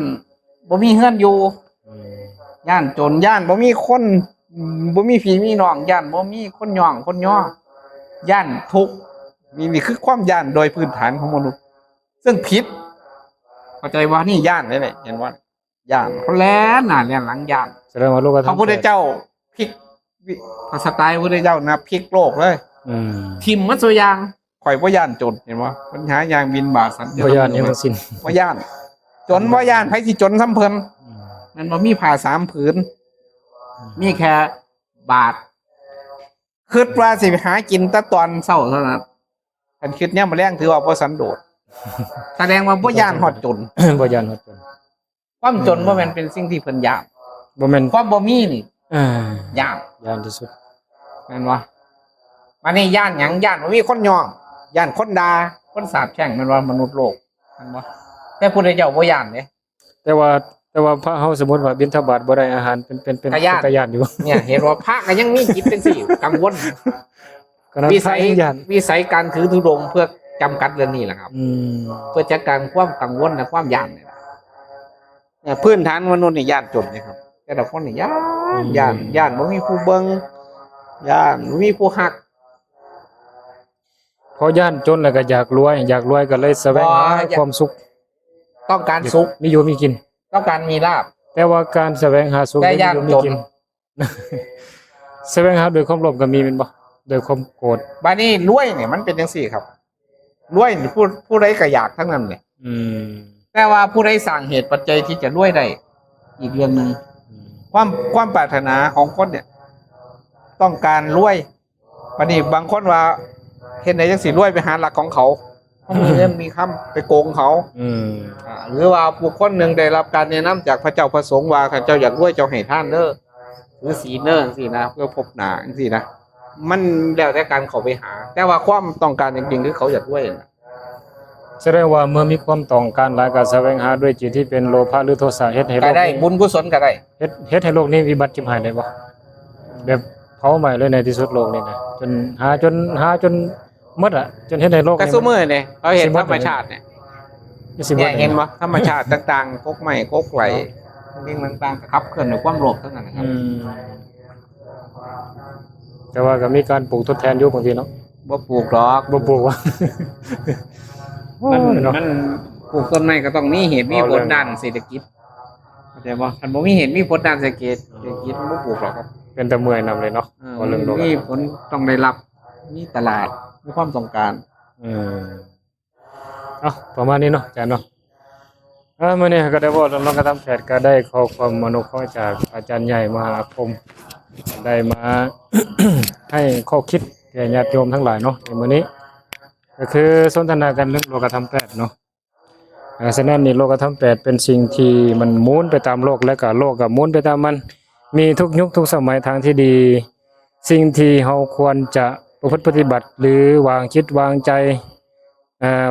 บ่มีเฮือนอยู่ อืม ย่านจนย่านบ่มีคนบ่มีพี่มีน้องย่านบ่มีคนย่องคนย่อย่านทุกข์นี่คือความย่านโดยพื้นฐานของมนุษย์ ซึ่งผิดเข้าใจว่านี่ย่านนี่แหละเห็นว่าย่านเขาแล่นหน้าแล่นหลังย่าน แสดงว่าโลกธรรม พระพุทธเจ้าพลิกภาษาไตล์พระพุทธเจ้านะพลิกโลกเลย อืม ทิมมันตัวอย่างข่อยบ่ย่านจนเห็นบ่ปัญหาอย่างบินบาทสัน บ่ย่านอิหยังทั้งสิ้น บ่ย่าน จนบ่ย่านไผสิจนซ้ำเพิ่น อืม มันบ่มีผ้า3 ผืน มีแค่บาทคิดว่าสิไปหากินแต่ตอนเช้าเท่านั้นคันคิดเนี่ยามมื้อแลงถือว่าบ่สันโดษแสดงว่าบ่ย่านฮอดจน บ่ย่านฮอดจน ความจนบ่แม่นเป็นสิ่งที่เพิ่นย่าน บ่แม่น ความบ่มีนี่ อ่า ย่าน ย่านที่สุด แม่นบ่มานี่ย่านหยังย่านบ่มีคนย่องย่านคนด่าคนสาปแช่งแม่นว่ามนุษย์โลกแม่นบ่แต่พุทธเจ้าบ่ย่านเด้ แต่ว่าพระเฮาสมมุติว่าบิณฑบาตบ่ได้อาหารเป็น ก็ย้าน ตาย่านอยู่ เนี่ยเห็นว่าพระก็ยังมีจิตเป็นสี่กังวล ก็นั้น วิ พระ สัย ยังย่าน วิสัยการถือธุดงค์เพื่อจำกัดเรื่องนี้แหละครับ อืม เพื่อจัดการความกังวลและความย่านเนี่ยพื้นฐานมนุษย์นี่ย่านจนนะครับแต่ละคนนี่ย่านบ่มีผู้เบิ่งย่านบ่มีผู้ฮัก พอย่านจนแล้วก็อยากรวยก็เลยแสวงหาความสุข ต้องการสุข มีอยู่มีกิน ต้องการมีลาภ แต่ว่าการแสวงหาสุข แต่ มี ยาก อยู่มีกิน จน แสวงหาด้วยความโลภก็มีแม่นบ่ด้วยความโกรธ บัดนี้รวยเนี่ยมันเป็นจังซี่ครับรวยนี่ผู้ใดก็อยากทั้งนั้นเลย อืม แต่ว่าผู้ใดสร้างเหตุปัจจัยที่จะรวยได้อีกเรื่องหนึง อืม ความปรารถนาของคนเนี่ย ต้องการรวยวันนี้บางคนว่าเห็นไหนจังสิรวยไปหาหลักของเขาเขามีเงินมีคำไปโกงเขา อืม หรือว่าบุคคลหนึ่งได้รับการแนะนำจากพระเจ้าพระสงฆ์ว่าข้าเจ้าอยากรวยเจ้าให้ท่านเด้อหรือศีลเด้อจังซี่นะเพื่อพบหน้าจังซี่นะมันแล้วแต่การเขาไปหา แต่ว่าความต้องการจริงๆคือเขาอยากรวยนะ แสดงว่าเมื่อมีความต้องการหลายก็แสวงหาด้วยจิตที่เป็นโลภะหรือโทสะเฮ็ดให้โล ก็ ก ได้ นี้ บุญกุศลก็ได้ เฮ็ดให้โลกนี้วิบัติชิบหายได้บ่แบบเผาไหม้เลยในที่สุดโลกนี้นะหาจนหมดอ่ะจนเฮ็ดให้โลก ก็ นี้ ซุมื้อเนี่ยเขาเห็นธรรมชาติเนี่ย สิหม เนี่ ด ยเห็นบ่ธรรมชาติต่างๆกกไม้กกไหลสิ่งต่างๆขับเคลื่อนด้วยความโลภทั้งนั้นนะครับ อืมแต่ว่าก็มีการปลูกทดแทนอยู่บางทีเนาะ บ่ปลูกหรอก บ่ปลูกว่ะ มัน เนาะ มันปลูกต้นไม้ก็ต้องมีเหตุมี เอา ผ เรื่ ล อง ด้านเศรษฐกิจเข้าใจบ่คันบ่มีเหตุมีผลด้านเศรษฐกิจมันบ่ปลูกหรอกครับ เป็นแต่เมื่อยนำเลยเนาะ เออ พอเรื่องโลก มีผลต้องได้รับมีตลาด มีความต้องการ อืมเอาประมาณนี้เนาะอาจารย์เนาะมื้อนี้ก็ได้เว้าเรื่องโรงกระทำแพทย์ก็ได้ขอความอนุเคราะห์จากอาจารย์ใหญ่มหาอาคมได้มา ให้ข้อคิดแก่ญาติโยมทั้งหลายเนาะในมื้อนี้ก็คือสนทนากันเรื่องโลกธรรมแปดเนาะฉะนั้นนี่โลกธรรมแปดเป็นสิ่งที่มันหมุนไปตามโลกและก็โลกก็หมุนไปตามมันมีทุกยุคทุกสมัยทางที่ดี สิ่งที่เราควรจะประพฤติปฏิบัติหรือวางคิดวางใจ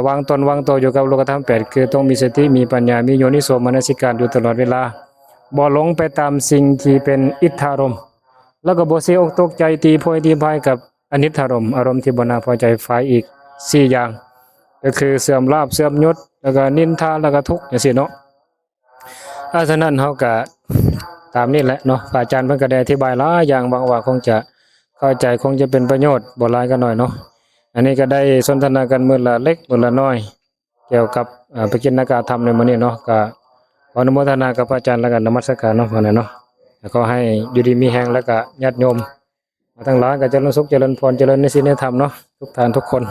วางตนวางตัวอยู่กับโลกธรรมแปดคือต้องมีสติมีปัญญามีโยนิโสมนสิการอยู่ตลอดเวลาบ่หลงไปตามสิ่งที่เป็นอิทธารมณ์แล้วก็บ่เสียอกตกใจตีโพยตีพายกับอนิทธารมณ์อารมณ์ที่บ่น่าพอใจฝ่ายอีก4อย่างก็คือเสื่อมลาภเสื่อมยศแล้วก็นินทาแล้วก็ทุกข์จังซี่เนาะฉะนั้นเฮาก็ตามนี้แหละเนาะอาจารย์เพิ่นก็ได้อธิบายหลายอย่างหวังว่าคงจะเข้าใจคงจะเป็นประโยชน์บ่หลายก็น้อยเนาะอันนี้ก็ได้สนทนากันมื้อละเล็กมื้อละน้อยเกี่ยวกับปกิณกธรรมในมื้อนี้เนาะก็ขออนุโมทนากับพระอาจารย์แล้วก็นมัสการเนาะมื้อนี้เนาะแล้วก็ให้อยู่ดีมีแรงแล้วก็ญาติโยมทั้งหลายก็เจริญสุขเจริญพรเจริญในศีลในธรรมเนาะทุกท่านทุกคน